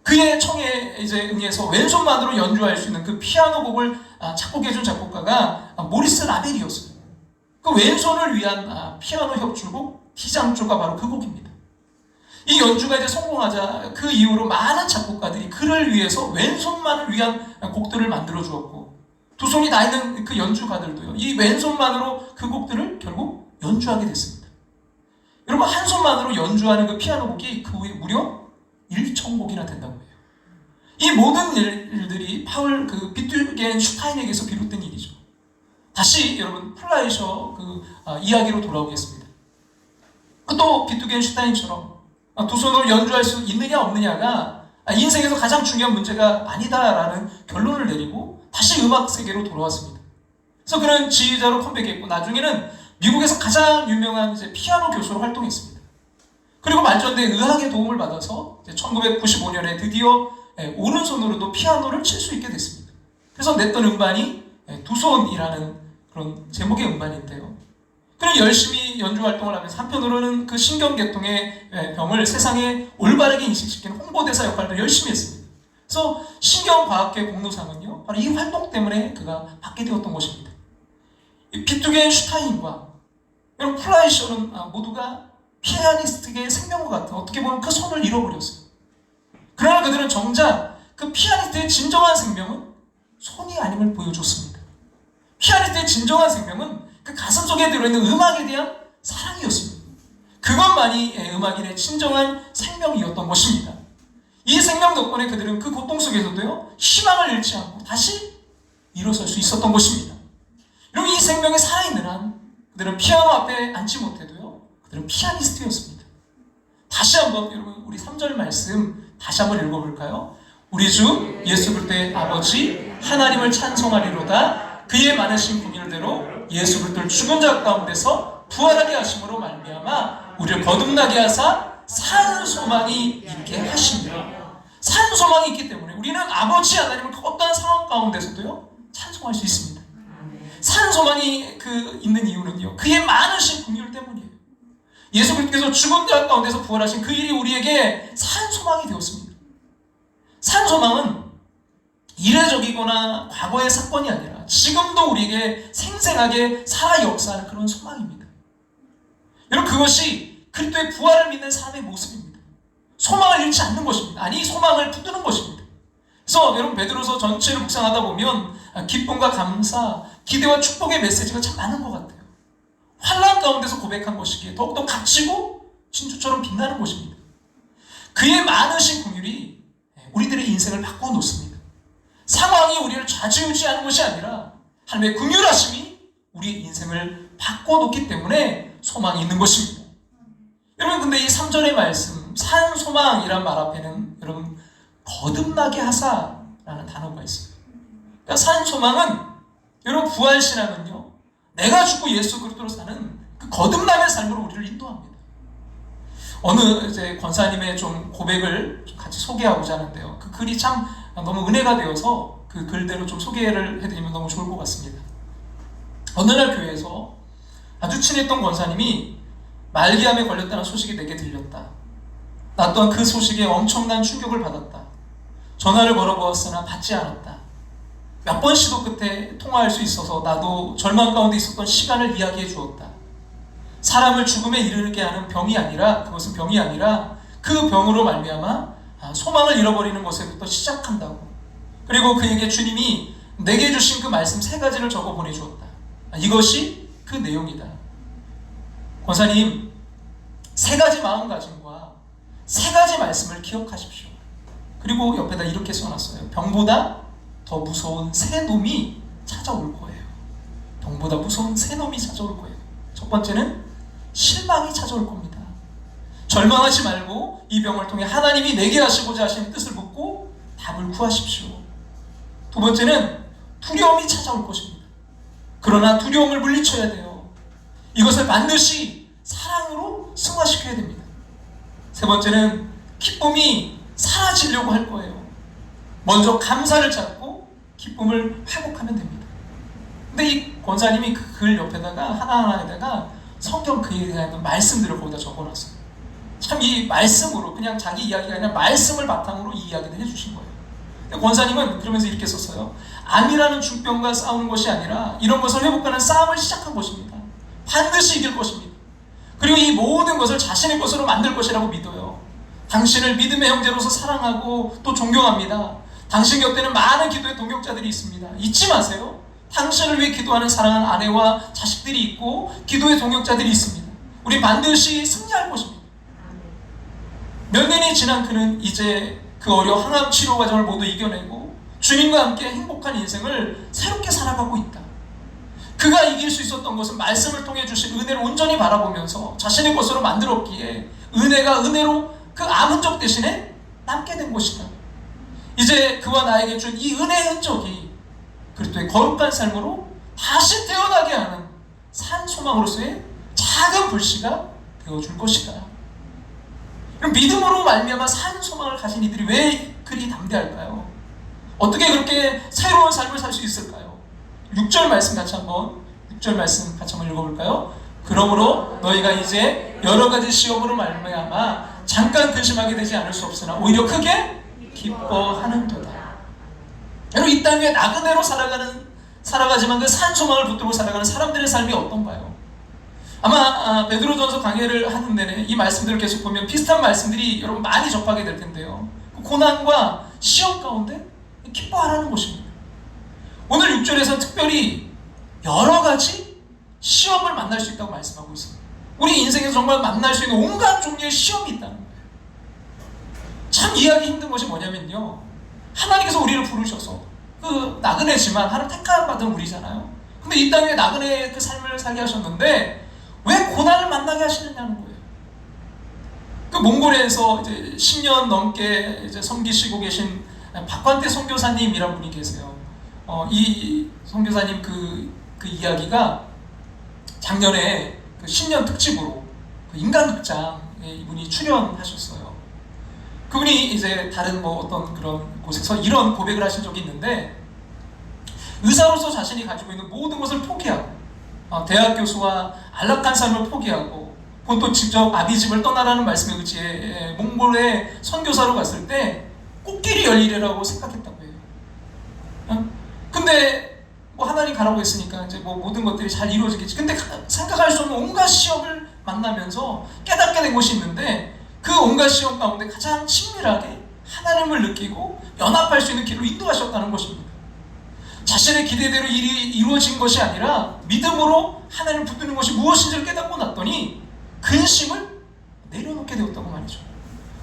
그의 청에 이제 응해서 왼손만으로 연주할 수 있는 그 피아노 곡을 작곡해준 작곡가가 모리스 라벨이었어요. 그 왼손을 위한 피아노 협주곡 D장조가 바로 그 곡입니다. 이 연주가 이제 성공하자 그 이후로 많은 작곡가들이 그를 위해서 왼손만을 위한 곡들을 만들어 주었고, 두 손이 다 있는 그 연주가들도요, 이 왼손만으로 그 곡들을 결국 연주하게 됐습니다. 여러분, 한 손만으로 연주하는 그 피아노 곡이 그 후에 무려 1,000곡이나 된다고 해요. 이 모든 일들이 파울 그 비트겐 슈타인에게서 비롯된 일이죠. 다시 여러분 플라이셔 그 이야기로 돌아오겠습니다. 또 비트겐 슈타인처럼 두 손으로 연주할 수 있느냐 없느냐가 인생에서 가장 중요한 문제가 아니다라는 결론을 내리고 다시 음악 세계로 돌아왔습니다. 그래서 그는 지휘자로 컴백했고 나중에는 미국에서 가장 유명한 이제 피아노 교수로 활동했습니다. 그리고 발전된 의학의 도움을 받아서 1995년에 드디어 오른손으로도 피아노를 칠 수 있게 됐습니다. 그래서 냈던 음반이 두 손이라는 그런 제목의 음반인데요. 그는 열심히 연주 활동을 하면서 한편으로는 그 신경계통의 병을 세상에 올바르게 인식시키는 홍보대사 역할도 열심히 했습니다. 그래서 신경과학계 공로상은요, 바로 이 활동 때문에 그가 받게 되었던 것입니다. 비트겐 슈타인과 여러분 플라이셔는 모두가 피아니스트의 생명과 같은, 어떻게 보면 그 손을 잃어버렸어요. 그러나 그들은 정작 그 피아니스트의 진정한 생명은 손이 아님을 보여줬습니다. 피아니스트의 진정한 생명은 그 가슴 속에 들어있는 음악에 대한 사랑이었습니다. 그것만이 음악인의 진정한 생명이었던 것입니다. 이 생명 덕분에 그들은 그 고통 속에서도요, 희망을 잃지 않고 다시 일어설 수 있었던 것입니다. 여러분, 이 생명이 살아있는 한 그들은 피아노 앞에 앉지 못해도요, 그들은 피아니스트였습니다. 다시 한번 여러분 우리 3절 말씀 다시 한번 읽어볼까요? 우리 주 예수 그리스도의 아버지 하나님을 찬송하리로다. 그의 많으신 긍휼대로 예수 그리스도를 죽은 자 가운데서 부활하게 하심으로 말미암아 우리를 거듭나게 하사 산 소망이 있게 하십니다. 산 소망이 있기 때문에 우리는 아버지 하나님을 어떠한 상황 가운데서도요 찬송할 수 있습니다. 산 소망이 있는 이유는요, 그의 많으신 긍휼 때문이에요. 예수 그리스도께서 죽은 자 가운데서 부활하신 그 일이 우리에게 산 소망이 되었습니다. 산 소망은 이례적이거나 과거의 사건이 아니라 지금도 우리에게 생생하게 살아 역사하는 그런 소망입니다. 여러분, 그것이 그리스도의 부활을 믿는 사람의 모습입니다. 소망을 잃지 않는 것입니다. 아니, 소망을 붙드는 것입니다. 그래서 여러분 베드로서 전체를 묵상하다 보면 기쁨과 감사, 기대와 축복의 메시지가 참 많은 것 같아요. 환난 가운데서 고백한 것이기에 더욱더 값지고 진주처럼 빛나는 것입니다. 그의 많으신 긍휼이 우리들의 인생을 바꿔 놓습니다. 상황이 우리를 좌지우지하는 것이 아니라 하나님의 긍휼하심이 우리의 인생을 바꿔 놓기 때문에 소망이 있는 것입니다. 여러분 근데 이 3절의 말씀 산소망이란 말 앞에는 여러분 거듭나게 하사라는 단어가 있어요. 그러니까 산소망은 여러분 부활신앙은요 내가 죽고 예수 그리스도로 사는 그 거듭남의 삶으로 우리를 인도합니다. 어느 이제 권사님의 좀 고백을 좀 같이 소개하고자 하는데요. 그 글이 참 너무 은혜가 되어서 그 글대로 좀 소개를 해드리면 너무 좋을 것 같습니다. 어느 날 교회에서 아주 친했던 권사님이 말기암에 걸렸다는 소식이 내게 들렸다. 나 또한 그 소식에 엄청난 충격을 받았다. 전화를 걸어보았으나 받지 않았다. 몇 번 시도 끝에 통화할 수 있어서 나도 절망 가운데 있었던 시간을 이야기해 주었다. 사람을 죽음에 이르게 하는 병이 아니라 그것은 병이 아니라 그 병으로 말미암아 소망을 잃어버리는 것에부터 시작한다고. 그리고 그에게 주님이 내게 주신 그 말씀 3가지를 적어 보내주었다. 이것이 그 내용이다. 권사님 3가지 마음가짐과 3가지 말씀을 기억하십시오. 그리고 옆에다 이렇게 써놨어요. 병보다 더 무서운 새 놈이 찾아올 거예요. 병보다 무서운 새 놈이 찾아올 거예요. 첫 번째는 실망이 찾아올 겁니다. 절망하지 말고 이 병을 통해 하나님이 내게 하시고자 하시는 뜻을 묻고 답을 구하십시오. 두 번째는 두려움이 찾아올 것입니다. 그러나 두려움을 물리쳐야 돼요. 이것을 반드시 사랑으로 승화시켜야 됩니다. 세 번째는 기쁨이 사라지려고 할 거예요. 먼저 감사를 찾고 기쁨을 회복하면 됩니다. 근데 이 권사님이 그 글 옆에다가 하나하나에다가 성경 그에 대한 말씀들을 거기다 적어놨어요. 참 이 말씀으로 그냥 자기 이야기가 아니라 말씀을 바탕으로 이 이야기를 해주신 거예요. 권사님은 그러면서 이렇게 썼어요. 암이라는 중병과 싸우는 것이 아니라 이런 것을 회복하는 싸움을 시작한 것입니다. 반드시 이길 것입니다. 그리고 이 모든 것을 자신의 것으로 만들 것이라고 믿어요. 당신을 믿음의 형제로서 사랑하고 또 존경합니다. 당신 곁에는 많은 기도의 동역자들이 있습니다. 잊지 마세요. 당신을 위해 기도하는 사랑하는 아내와 자식들이 있고 기도의 동역자들이 있습니다. 우리 반드시 승리할 것입니다. 몇 년이 지난 그는 이제 그 항암 치료 과정을 모두 이겨내고 주님과 함께 행복한 인생을 새롭게 살아가고 있다. 그가 이길 수 있었던 것은 말씀을 통해 주신 은혜를 온전히 바라보면서 자신의 것으로 만들었기에 은혜가 은혜로 그 암 흔적 대신에 남게 된 것이다. 이제 그와 나에게 준 이 은혜의 흔적이 그리스도의 거룩한 삶으로 다시 태어나게 하는 산 소망으로서의 작은 불씨가 되어줄 것이다. 그럼 믿음으로 말미암아 산 소망을 가진 이들이 왜 그리 담대할까요? 어떻게 그렇게 새로운 삶을 살 수 있을까요? 6절 말씀 같이 한번 6절 말씀 같이 한번 읽어볼까요? 그러므로 너희가 이제 여러 가지 시험으로 말미암아 잠깐 근심하게 되지 않을 수 없으나 오히려 크게 기뻐하는도다. 여러분 이 땅 위에 나그네로 살아가지만 그 산 소망을 붙들고 살아가는 사람들의 삶이 어떤가요? 아마 베드로전서 강해를 하는 내내 이 말씀들을 계속 보면 비슷한 말씀들이 여러분 많이 접하게 될 텐데요. 그 고난과 시험 가운데 기뻐하라는 것입니다. 오늘 6절에서는 특별히 여러 가지 시험을 만날 수 있다고 말씀하고 있습니다. 우리 인생에서 정말 만날 수 있는 온갖 종류의 시험이 있다는 거예요. 참 이해하기 힘든 것이 뭐냐면요. 하나님께서 우리를 부르셔서 그 나그네지만 하나님 택함 받은 우리잖아요. 근데 이 땅에 나그네 그 삶을 살게 하셨는데 왜 고난을 만나게 하시느냐는 거예요. 그 몽골에서 이제 10년 넘게 이제 섬기시고 계신 박관태 선교사님이란 분이 계세요. 이 선교사님 그 이야기가 작년에 그 신년 특집으로 그 인간극장에 이분이 출연하셨어요. 그분이 이제 다른 어떤 그런 곳에서 이런 고백을 하신 적이 있는데 의사로서 자신이 가지고 있는 모든 것을 포기하고 대학 교수와 안락한 삶을 포기하고 그건 또 직접 아비집을 떠나라는 말씀에 의지해 몽골에 선교사로 갔을 때 꽃길이 열리리라고 생각했다고 해요. 근데 하나님 가라고 했으니까 이제 모든 것들이 잘 이루어지겠지. 근데 생각할 수 없는 온갖 시험을 만나면서 깨닫게 된 것이 있는데 그 온갖 시험 가운데 가장 친밀하게 하나님을 느끼고 연합할 수 있는 길로 인도하셨다는 것입니다. 자신의 기대대로 일이 이루어진 것이 아니라 믿음으로 하나님을 붙드는 것이 무엇인지를 깨닫고 났더니 근심을 내려놓게 되었다고 말이죠.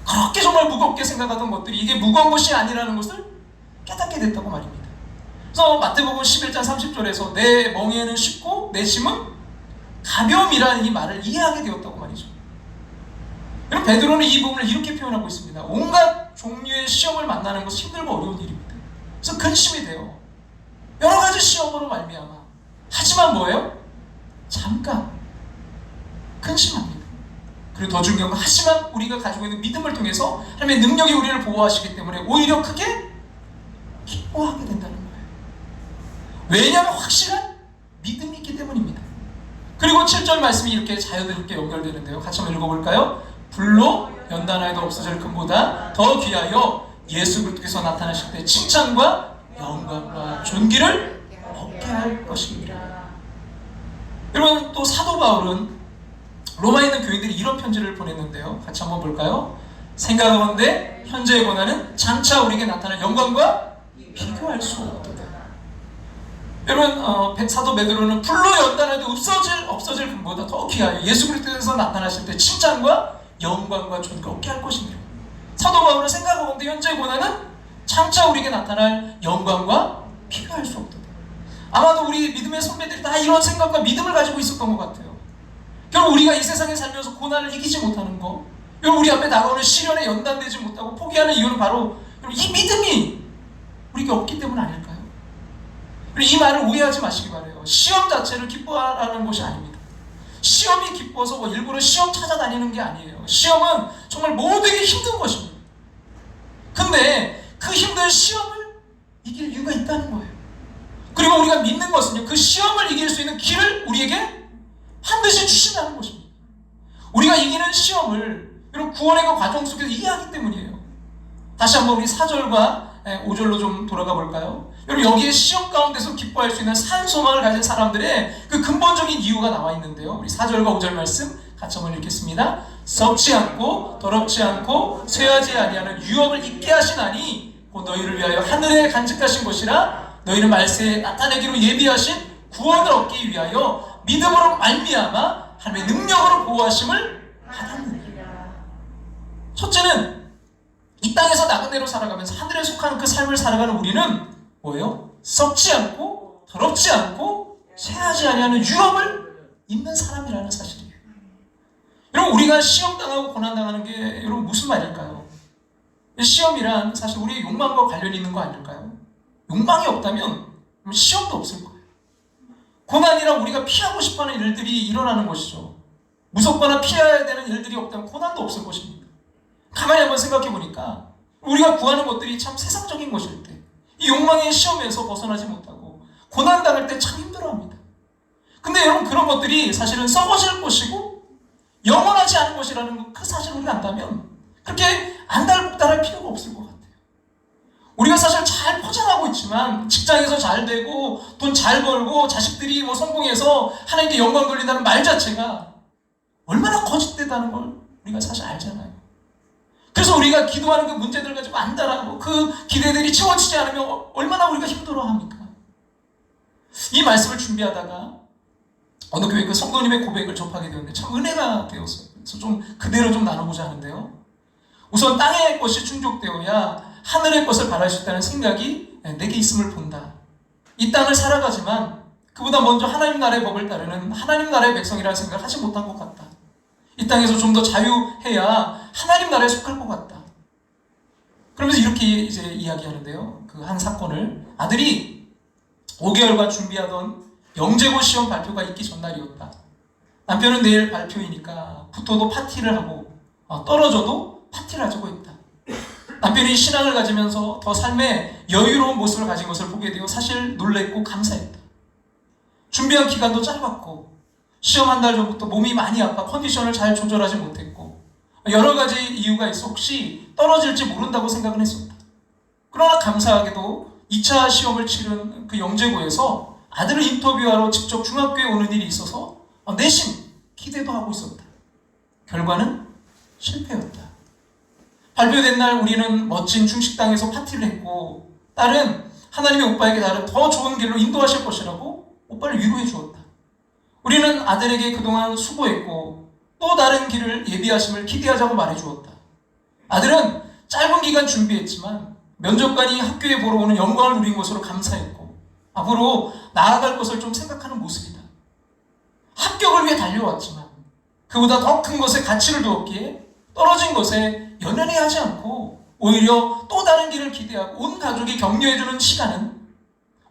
그렇게 정말 무겁게 생각하던 것들이 이게 무거운 것이 아니라는 것을 깨닫게 됐다고 말입니다. 그래서 마태복음 11장 30절에서 내 멍에는 쉽고 내 짐은 가벼움이라는 이 말을 이해하게 되었다고 말이죠. 여러분, 베드로는 이 부분을 이렇게 표현하고 있습니다. 온갖 종류의 시험을 만나는 것은 힘들고 어려운 일입니다. 그래서 근심이 돼요. 여러 가지 시험으로 말미암아. 하지만 뭐예요? 잠깐 근심합니다. 그리고 더 중요한 건 하지만 우리가 가지고 있는 믿음을 통해서 하나님의 능력이 우리를 보호하시기 때문에 오히려 크게 기뻐하게 된다는 거예요. 왜냐하면 확실한 믿음이 있기 때문입니다. 그리고 7절 말씀이 이렇게 자연스럽게 연결되는데요. 같이 한번 읽어볼까요? 불로 연단하여도 없어질 금보다 더 귀하여 예수 그리스도께서 나타나실 때 칭찬과 영광과 존귀를 얻게 할 것입니다. 여러분, 또 사도 바울은 로마에 있는 교인들이 이런 편지를 보냈는데요. 같이 한번 볼까요? 생각하건대 현재의 고난은 장차 우리에게 나타날 영광과 비교할 수 없도다. 여러분, 사도 베드로는 불로 연단해도 없어질 금보다 더 귀하여 예수 그리스도에서 나타나실 때 칭찬과 영광과 존귀를 얻게 할 것입니다. 사도 바울은 생각하건대 현재의 고난은 장차 우리에게 나타날 영광과 비교할 수 없도다. 아마도 우리 믿음의 선배들이 다 이런 생각과 믿음을 가지고 있었던 것 같아요. 결국 우리가 이 세상에 살면서 고난을 이기지 못하는 거, 여러분, 우리 앞에 다가오는 시련에 연단되지 못하고 포기하는 이유는 바로 이 믿음이 우리에게 없기 때문 아닐까요? 이 말을 오해하지 마시기 바라요. 시험 자체를 기뻐하라는 것이 아닙니다. 시험이 기뻐서 뭐 일부러 시험 찾아다니는 게 아니에요. 시험은 정말 모두에게 힘든 것입니다. 근데 그 힘든 시험을 이길 이유가 있다는 거예요. 그리고 우리가 믿는 것은요, 그 시험을 이길 수 있는 길을 우리에게 반드시 주신다는 것입니다. 우리가 이기는 시험을 여러분 구원의 그 과정 속에서 이해하기 때문이에요. 다시 한번 우리 4절과 5절로 좀 돌아가 볼까요? 여러분, 여기에 시험 가운데서 기뻐할 수 있는 산소망을 가진 사람들의 그 근본적인 이유가 나와 있는데요. 우리 4절과 5절 말씀 같이 한번 읽겠습니다. 썩지 않고 더럽지 않고 쇠하지 아니하는 유업을 잊게 하시나니 곧 너희를 위하여 하늘에 간직하신 것이라 너희는 말세에 나타내기로 예비하신 구원을 얻기 위하여 믿음으로 말미암아 하나님의 능력으로 보호하심을 받았느니라. 첫째는 이 땅에서 나그네로 살아가면서 하늘에 속한 그 삶을 살아가는 우리는 뭐예요? 썩지 않고 더럽지 않고 쇠하지 아니하는 유업을 입는 사람이라는 사실이에요. 여러분, 우리가 시험당하고 고난당하는 게 여러분 무슨 말일까요? 시험이란 사실 우리의 욕망과 관련이 있는 거 아닐까요? 욕망이 없다면 시험도 없을 거예요. 고난이란 우리가 피하고 싶어하는 일들이 일어나는 것이죠. 무섭거나 피해야 되는 일들이 없다면 고난도 없을 것입니다. 가만히 한번 생각해 보니까 우리가 구하는 것들이 참 세상적인 것일 때 이 욕망의 시험에서 벗어나지 못하고 고난당할 때 참 힘들어합니다. 근데 여러분, 그런 것들이 사실은 썩어질 것이고 영원하지 않은 것이라는 그 사실을 우리가 안다면 그렇게 안달복달할 필요가 없을 것 같아요. 우리가 사실 잘 포장하고 있지만 직장에서 잘 되고 돈 잘 벌고 자식들이 뭐 성공해서 하나님께 영광 돌린다는 말 자체가 얼마나 거짓되다는 걸 우리가 사실 알잖아요. 그래서 우리가 기도하는 그 문제들 가지고 안달하고 그 기대들이 채워지지 않으면 얼마나 우리가 힘들어합니까? 이 말씀을 준비하다가 어느 교회 그 성도님의 고백을 접하게 되었는데 참 은혜가 되었어요. 그래서 좀 그대로 좀 나눠보자 하는데요. 우선 땅의 것이 충족되어야 하늘의 것을 바랄 수 있다는 생각이 내게 있음을 본다. 이 땅을 살아가지만 그보다 먼저 하나님 나라의 법을 따르는 하나님 나라의 백성이라는 생각을 하지 못한 것 같다. 이 땅에서 좀 더 자유해야 하나님 나라에 속할 것 같다. 그러면서 이렇게 이제 이야기하는데요. 그 한 사건을 아들이 5개월간 준비하던 영재고 시험 발표가 있기 전날이었다. 남편은 내일 발표이니까 붙어도 파티를 하고 떨어져도 파티를 하자고 했다. 남편이 신앙을 가지면서 더 삶의 여유로운 모습을 가진 것을 보게 되어 사실 놀랬고 감사했다. 준비한 기간도 짧았고 시험 한 달 전부터 몸이 많이 아파 컨디션을 잘 조절하지 못했고 여러 가지 이유가 있어 혹시 떨어질지 모른다고 생각은 했었다. 그러나 감사하게도 2차 시험을 치른 그 영재고에서 아들을 인터뷰하러 직접 중학교에 오는 일이 있어서 내심 기대도 하고 있었다. 결과는 실패였다. 발표된 날 우리는 멋진 중식당에서 파티를 했고, 딸은 하나님의 오빠에게 나를 더 좋은 길로 인도하실 것이라고 오빠를 위로해 주었다. 우리는 아들에게 그동안 수고했고 또 다른 길을 예비하심을 기대하자고 말해 주었다. 아들은 짧은 기간 준비했지만 면접관이 학교에 보러 오는 영광을 누린 것으로 감사했고 앞으로 나아갈 것을 좀 생각하는 모습이다. 합격을 위해 달려왔지만 그보다 더 큰 것에 가치를 두었기에 떨어진 것에 연연해하지 않고 오히려 또 다른 길을 기대하고 온 가족이 격려해주는 시간은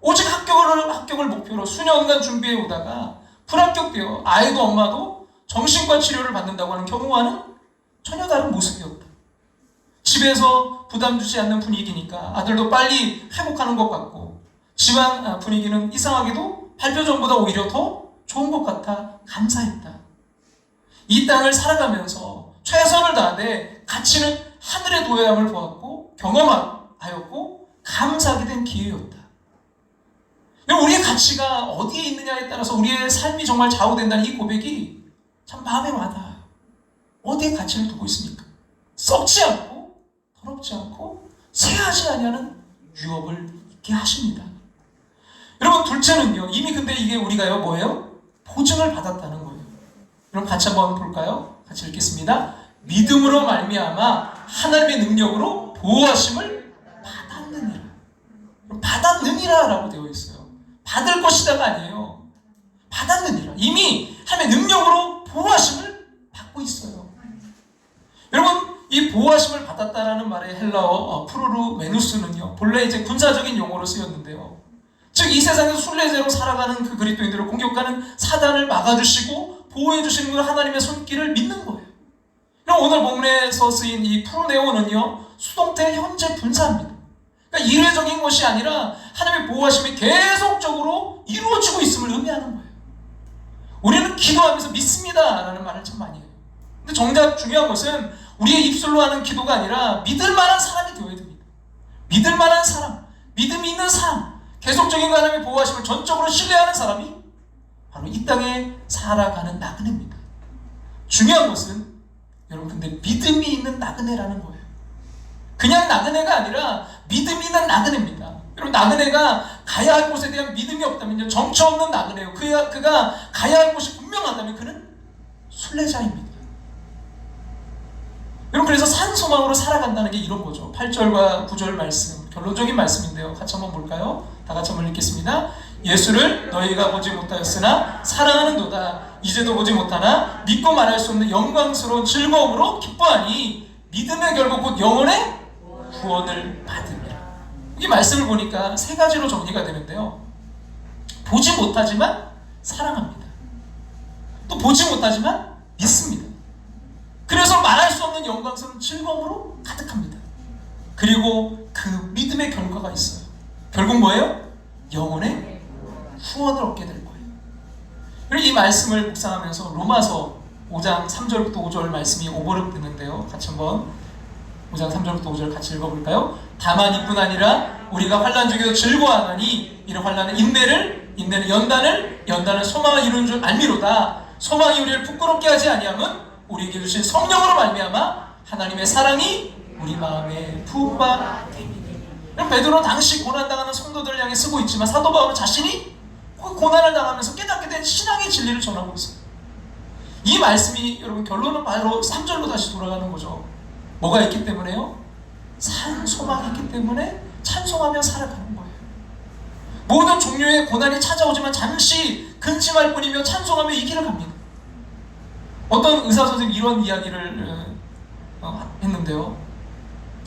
오직 합격을 목표로 수년간 준비해 오다가 불합격되어 아이도 엄마도 정신과 치료를 받는다고 하는 경우와는 전혀 다른 모습이었다. 집에서 부담 주지 않는 분위기니까 아들도 빨리 회복하는 것 같고 집안 분위기는 이상하게도 발표 전보다 오히려 더 좋은 것 같아 감사했다. 이 땅을 살아가면서 최선을 다하되 가치는 하늘에 둬야 함을 보았고 경험하였고 감사하게 된 기회였다. 우리의 가치가 어디에 있느냐에 따라서 우리의 삶이 정말 좌우된다는 이 고백이 참 마음에 와닿아요. 어디에 가치를 두고 있습니까? 썩지 않고 더럽지 않고 쇠하지 아니하는 유업을 있게 하십니다. 여러분, 둘째는요, 이미 근데 이게 우리가요 뭐예요? 보증을 받았다는 거예요. 여러분 같이 한번 볼까요? 같이 읽겠습니다. 믿음으로 말미암아 하나님의 능력으로 보호하심을 받았느니라. 받았느니라 라고 되어 있어요. 받을 것이다가 아니에요. 받았느니라. 이미 하나님의 능력으로 보호하심을 받고 있어요. 여러분, 이 보호하심을 받았다라는 말의 헬라어 프루르메누스는요, 본래 이제 군사적인 용어로 쓰였는데요. 즉 이 세상에서 순례자로 살아가는 그 그리스도인들을 공격하는 사단을 막아주시고 보호해주시는 건 하나님의 손길을 믿는 거예요. 그럼 오늘 본문에서 쓰인 이 프로네오는요, 수동태 현재 분사입니다. 그러니까 이례적인 것이 아니라 하나님의 보호하심이 계속적으로 이루어지고 있음을 의미하는 거예요. 우리는 기도하면서 믿습니다 라는 말을 참 많이 해요. 근데 정작 중요한 것은 우리의 입술로 하는 기도가 아니라 믿을 만한 사람이 되어야 됩니다. 믿을 만한 사람, 믿음이 있는 사람, 계속적인 하나님의 보호하심을 전적으로 신뢰하는 사람이 바로 이 땅에 살아가는 나그네입니다. 중요한 것은 여러분 근데 믿음이 있는 나그네라는 거예요. 그냥 나그네가 아니라 믿음이 있는 나그네입니다. 여러분, 나그네가 가야 할 곳에 대한 믿음이 없다면요, 정처 없는 나그네요. 그가 가야 할 곳이 분명하다면 그는 순례자입니다. 여러분, 그래서 산소망으로 살아간다는 게 이런 거죠. 8절과 9절 말씀, 결론적인 말씀인데요. 같이 한번 볼까요? 다 같이 한번 읽겠습니다. 예수를 너희가 보지 못하였으나 사랑하는도다. 이제도 보지 못하나 믿고 말할 수 없는 영광스러운 즐거움으로 기뻐하니 믿음의 결국 곧 영혼의 구원을 받으리라. 이 말씀을 보니까 세 가지로 정리가 되는데요. 보지 못하지만 사랑합니다. 또 보지 못하지만 믿습니다. 그래서 말할 수 없는 영광스러운 즐거움으로 가득합니다. 그리고 그 믿음의 결과가 있어요. 결국 뭐예요? 영혼의 후원을 얻게 될 거예요. 그리고 이 말씀을 묵상하면서 로마서 5장 3절부터 5절 말씀이 오버랩 되는데요. 같이 한번 5장 3절부터 5절 같이 읽어볼까요? 다만 이뿐 아니라 우리가 환난 중에도 즐거워하나니 이런 환난은 인내는 연단은 소망을 이루는 줄 알미로다. 소망이 우리를 부끄럽게 하지 아니함은 우리에게 주신 성령으로 말미암아 하나님의 사랑이 우리 마음에 부음바 됩니다. 베드로는 당시 고난당하는 성도들을 향해 쓰고 있지만 사도 바울은 자신이 고난을 당하면서 깨닫게 된 신앙의 진리를 전하고 있어요. 이 말씀이 여러분 결론은 바로 3절로 다시 돌아가는 거죠. 뭐가 있기 때문에요? 소망이 있기 때문에 찬송하며 살아가는 거예요. 모든 종류의 고난이 찾아오지만 잠시 근심할 뿐이며 찬송하며 이 길을 갑니다. 어떤 의사 선생님이 이런 이야기를 했는데요.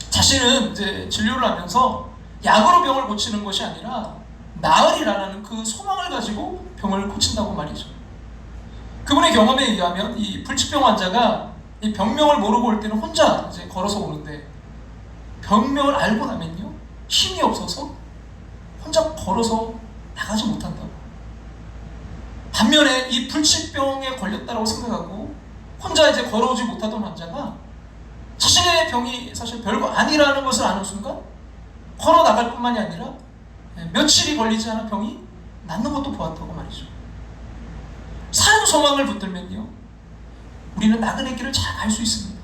자신은 이제 진료를 하면서 약으로 병을 고치는 것이 아니라 나으리라는 그 소망을 가지고 병을 고친다고 말이죠. 그분의 경험에 의하면 이 불치병 환자가 이 병명을 모르고 올 때는 혼자 이제 걸어서 오는데 병명을 알고 나면요, 힘이 없어서 혼자 걸어서 나가지 못한다고. 반면에 이 불치병에 걸렸다고 생각하고 혼자 이제 걸어오지 못하던 환자가 자신의 병이 사실 별거 아니라는 것을 아는 순간 걸어 나갈 뿐만이 아니라 며칠이 걸리지 않아 병이 낫는 것도 보았다고 말이죠. 산 소망을 붙들면요, 우리는 나그네 길을 잘 갈 수 있습니다.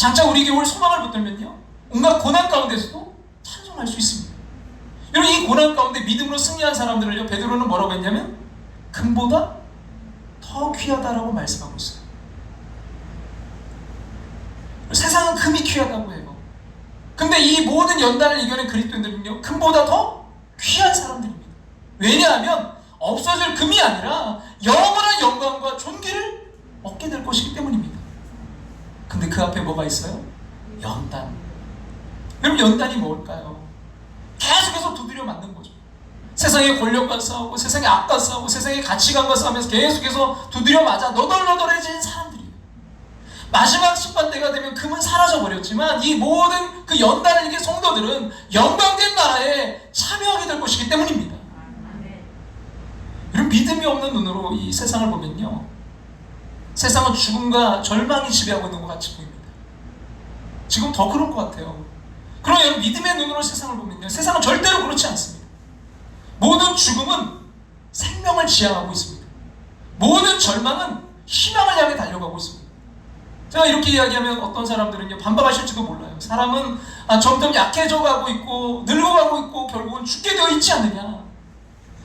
장차 우리 교회를 소망을 붙들면요, 온갖 고난 가운데서도 찬송할 수 있습니다. 여러분, 이 고난 가운데 믿음으로 승리한 사람들을요, 베드로는 뭐라고 했냐면 금보다 더 귀하다라고 말씀하고 있어요. 세상은 금이 귀하다고 해요. 근데 이 모든 연단을 이겨낸 그리스도인들은요, 금보다 더 귀한 사람들입니다. 왜냐하면 없어질 금이 아니라 영원한 영광과 존귀를 얻게 될 것이기 때문입니다. 근데 그 앞에 뭐가 있어요? 연단. 여러분, 연단이 뭘까요? 계속해서 두드려 맞는 거죠. 세상의 권력과 싸우고, 세상의 악과 싸우고, 세상의 가치관과 싸우면서 계속해서 두드려 맞아 너덜너덜해진 사람들이에요. 마지막 심판 때가 되면 금은 사라져버렸지만 이 모든 그 연단을 이긴 성도들은 영광된 나라에 참여하게 될 것이기 때문입니다. 여러분, 믿음이 없는 눈으로 이 세상을 보면요, 세상은 죽음과 절망이 지배하고 있는 것 같이 보입니다. 지금 더 그럴 것 같아요. 그러나 여러분, 믿음의 눈으로 세상을 보면요, 세상은 절대로 그렇지 않습니다. 모든 죽음은 생명을 지향하고 있습니다. 모든 절망은 희망을 향해 달려가고 있습니다. 제가 이렇게 이야기하면 어떤 사람들은요, 반박하실지도 몰라요. 사람은 점점 약해져 가고 있고 늙어가고 있고 결국은 죽게 되어 있지 않느냐.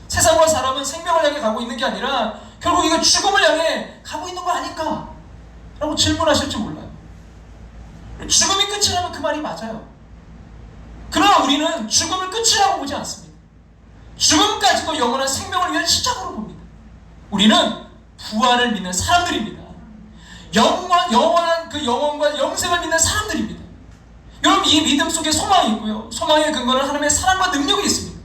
세상과 사람은 생명을 향해 가고 있는 게 아니라 결국 이거 죽음을 향해 가고 있는 거 아닐까? 라고 질문하실지 몰라요. 죽음이 끝이라면 그 말이 맞아요. 그러나 우리는 죽음을 끝이라고 보지 않습니다. 죽음까지도 영원한 생명을 위한 시작으로 봅니다. 우리는 부활을 믿는 사람들입니다. 영원한 그 영혼과 영생을 믿는 사람들입니다. 여러분, 이 믿음 속에 소망이 있고요, 소망의 근거는 하나님의 사랑과 능력이 있습니다.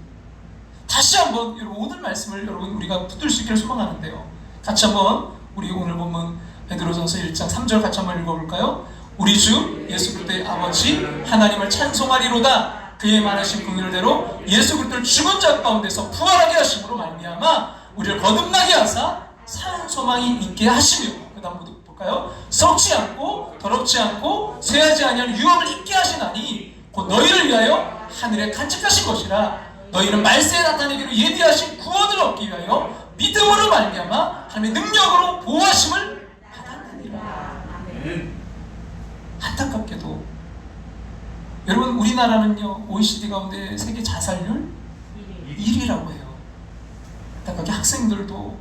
다시 한번 여러분, 오늘 말씀을 여러분 우리가 붙들 수 있기를 소망하는데요, 같이 한번 우리 오늘 본문 베드로전서 1장 3절 같이 한번 읽어볼까요? 우리 주 예수 그리스도의 아버지 하나님을 찬송하리로다. 그의 많으신 긍휼대로 예수 그리스도를 죽은 자 가운데서 부활하게 하심으로 말미암아 우리를 거듭나게 하사 산 소망이 있게 하시며, 그 다음 볼까요? 썩지 않고 더럽지 않고 쇠하지 아니하는 유업을 있게 하시나니 곧 너희를 위하여 하늘에 간직하신 것이라. 너희는 말세에 나타내기로 예비하신 구원을 얻기 위하여 믿음으로 말미암아 하나님의 능력으로 보호하심을 받았느니라. 안타깝게도 여러분, 우리나라는요, OECD 가운데 세계 자살률 1위라고 해요. 안타깝게 학생들도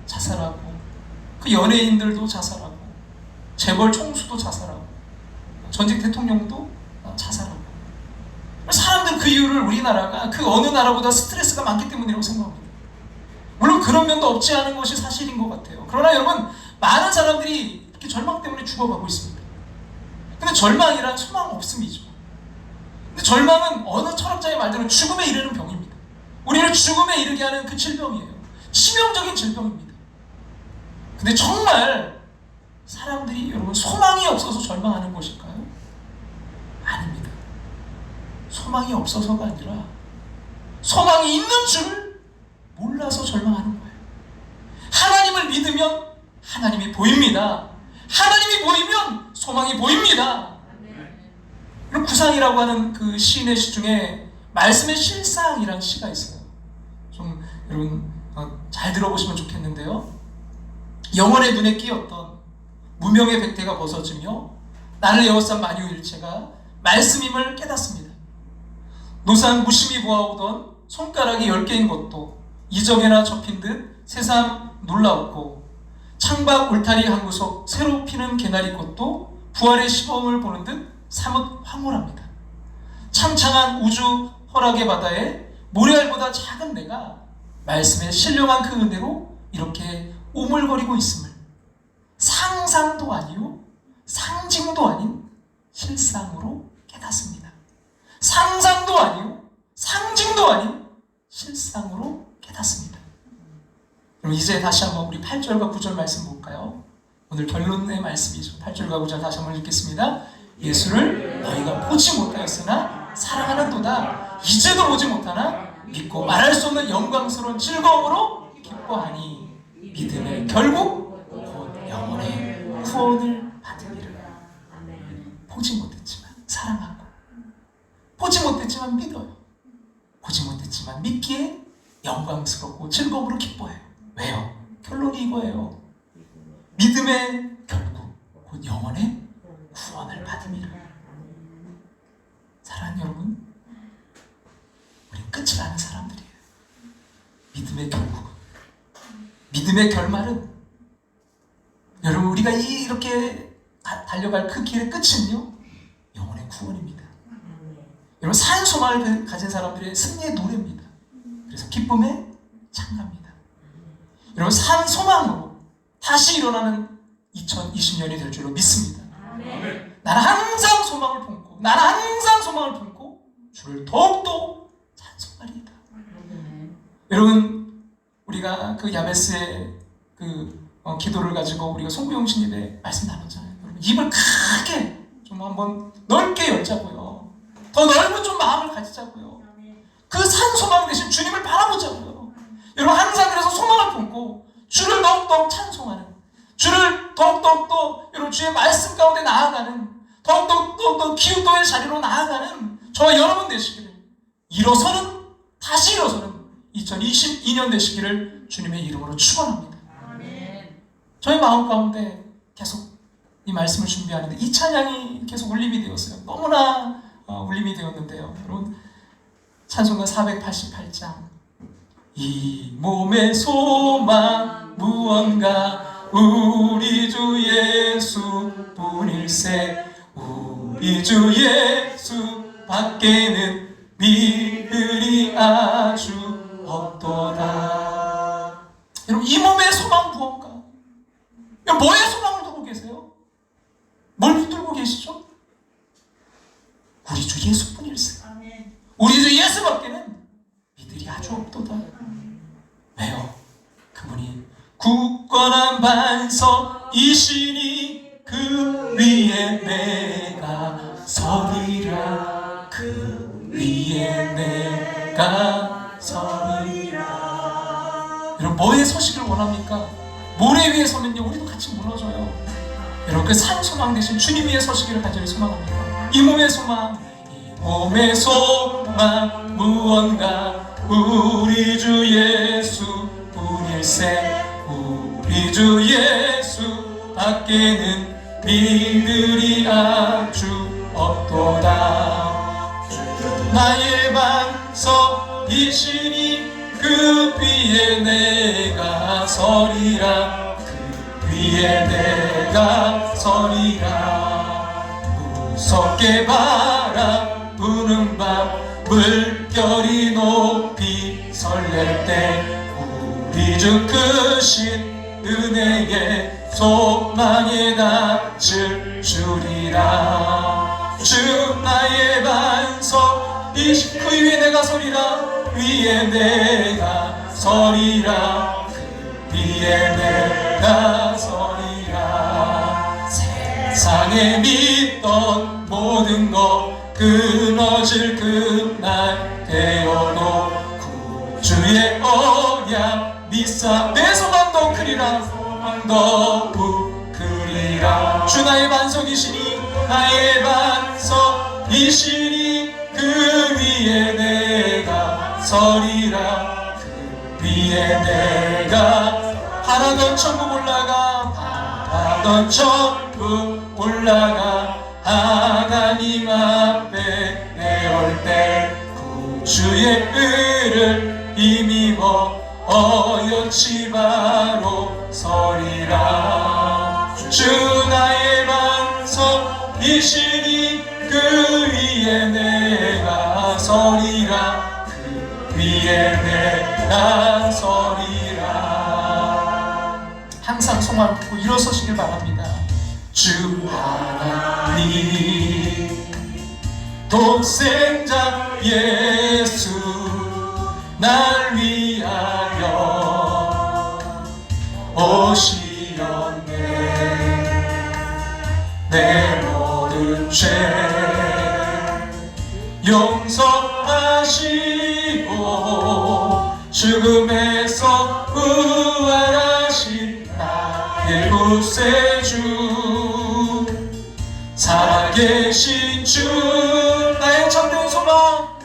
자살하고, 그 연예인들도 자살하고, 재벌 총수도 자살하고, 전직 대통령도 자살하고. 사람들 그 이유를 우리나라가 그 어느 나라보다 스트레스가 많기 때문이라고 생각합니다. 물론 그런 면도 없지 않은 것이 사실인 것 같아요. 그러나 여러분, 많은 사람들이 이렇게 절망 때문에 죽어가고 있습니다. 근데 절망이란 소망 없음이죠. 근데 절망은 어느 철학자의 말대로 죽음에 이르는 병입니다. 우리를 죽음에 이르게 하는 그 질병이에요. 치명적인 질병입니다. 근데 정말 사람들이 여러분 소망이 없어서 절망하는 것일까요? 아닙니다. 소망이 없어서가 아니라 소망이 있는 줄 몰라서 절망하는 거예요. 하나님을 믿으면 하나님이 보입니다. 하나님이 보이면 소망이 보입니다. 그럼 구상이라고 하는 그 시인의 시 중에 말씀의 실상이라는 시가 있어요. 좀 여러분 잘 들어보시면 좋겠는데요, 영혼의 눈에 끼었던 무명의 백태가 벗어지며 나를 에워싼 만유일체가 말씀임을 깨닫습니다. 노상 무심히 보아오던 손가락이 10개인 것도 이적에나 접힌 듯 새삼 놀라웠고, 창밖 울타리 한 구석 새로 피는 개나리꽃도 부활의 시범을 보는 듯 사뭇 황홀합니다. 창창한 우주 허락의 바다에 모래알보다 작은 내가 말씀에 신령한 그 은혜로 이렇게 오물거리고 있음을 상상도 아니요 상징도 아닌 실상으로 깨닫습니다. 상상도 아니요 상징도 아닌 실상으로 깨닫습니다. 그럼 이제 다시 한번 우리 8절과 9절 말씀 볼까요? 오늘 결론의 말씀이죠. 8절과 9절 다시 한번 읽겠습니다. 예수를 너희가 보지 못하였으나 사랑하는도다. 이제도 보지 못하나 믿고 말할 수 없는 영광스러운 즐거움으로 기뻐하니 믿음의 결국 곧 영혼의 구원을 받으리라. 보지 못했지만 사랑하고, 보지 못했지만 믿어요. 보지 못했지만 믿기에 영광스럽고 즐거움으로 기뻐해요. 왜요? 결론이 이거예요. 믿음의 결국 곧 영혼의 구원을 받음이라. 사랑하는 여러분, 우린 끝을 아는 사람들이에요. 믿음의 결국은, 믿음의 결말은, 여러분, 우리가 이렇게 달려갈 그 길의 끝은요, 영혼의 구원입니다. 여러분, 산 소망을 가진 사람들의 승리의 노래입니다. 그래서 기쁨의 창가입니다. 여러분, 산 소망으로 다시 일어나는 2020년이 될 줄로 믿습니다. 나는 항상 소망을 품고, 나는 항상 소망을 품고 주를 더욱더 찬송하리이다. 여러분, 우리가 그 야베스의 기도를 가지고 우리가 송구영 신입에 말씀 나눴잖아요. 여러분, 입을 크게 좀 한번 넓게 열자고요. 더 넓은 좀 마음을 가지자고요. 그 산 소망 대신 주님을 바라보자고요. 여러분, 항상 그래서 소망을 품고 주를 더욱더 찬송하는, 주를 더욱더 여러분 주의 말씀 가운데 나아가는, 더욱더 기도의 자리로 나아가는 저와 여러분 되시기를, 다시 일어서는 2022년 되시기를 주님의 이름으로 축원합니다. 저희 마음 가운데 계속 이 말씀을 준비하는데 이 찬양이 계속 울림이 되었어요. 너무나 울림이 되었는데요. 여러분, 찬송가 488장, 이 몸의 소망 무언가 우리 주 예수뿐일세, 우리 주 예수 밖에는 믿으리 아주 없도다. 여러분, 이 몸의 소망 무언가, 뭐에 소망을 두고 계세요? 뭘 붙들고 계시죠? 우리 주 예수뿐일세. 우리 주 예수밖에는 믿으리 아주 없도다. 왜요? 그분이 굳건한 반석이시니 그 위에 내가 서리라, 그 위에 내가 서리라. 여러분, 뭐에 서시길 원합니까? 모래 위에 서면요, 우리도 같이 무너져요. 여러분, 그 산 소망 대신 주님 위에 서시기를 간절히 소망합니다. 이 몸의 소망, 이 몸의 소망 무언가 우리 주 예수뿐일세, 우리 주 예수 밖에는 믿으리 아주 없도다. 나의 반석이시니 그 위에 내가 서리라, 그 위에 내가 서리라. 무섭게 바라보는 밤 물결이 높이 설렐 때 우리 주 크신 은혜에 소망에 닿을 줄이라. 주 나의 반석이시, 그 위에 내가 서리라, 위에 내가 서리라, 그 위에 내가 서리라. 세상에 믿던 모든 것 끊어질 그날 되어도 구주의 언약 믿사 내 소망도 크리라, 소망도 크리라. 주 나의 반석이시니, 나의 반석이시니 그 위에 내가 서리라, 그 위에 내가 바라던 천국 올라가, 바라던 천국 올라가 하나님 앞에 내올 때 구주의 의를 힘입어 어여치 바로 서리라. 주 나의 반석이시니 그 위에 내가 서리라, 그 위에 내가 서리라. 항상 소망을 품고 일어서시길 바랍니다. 주 하나님 독생자 예수 날 위하여 오시었네. 내 모든 죄 용서하시고 죽음에서 부활하신 나의 구세주, 살아계신 주 나의 참된 소망,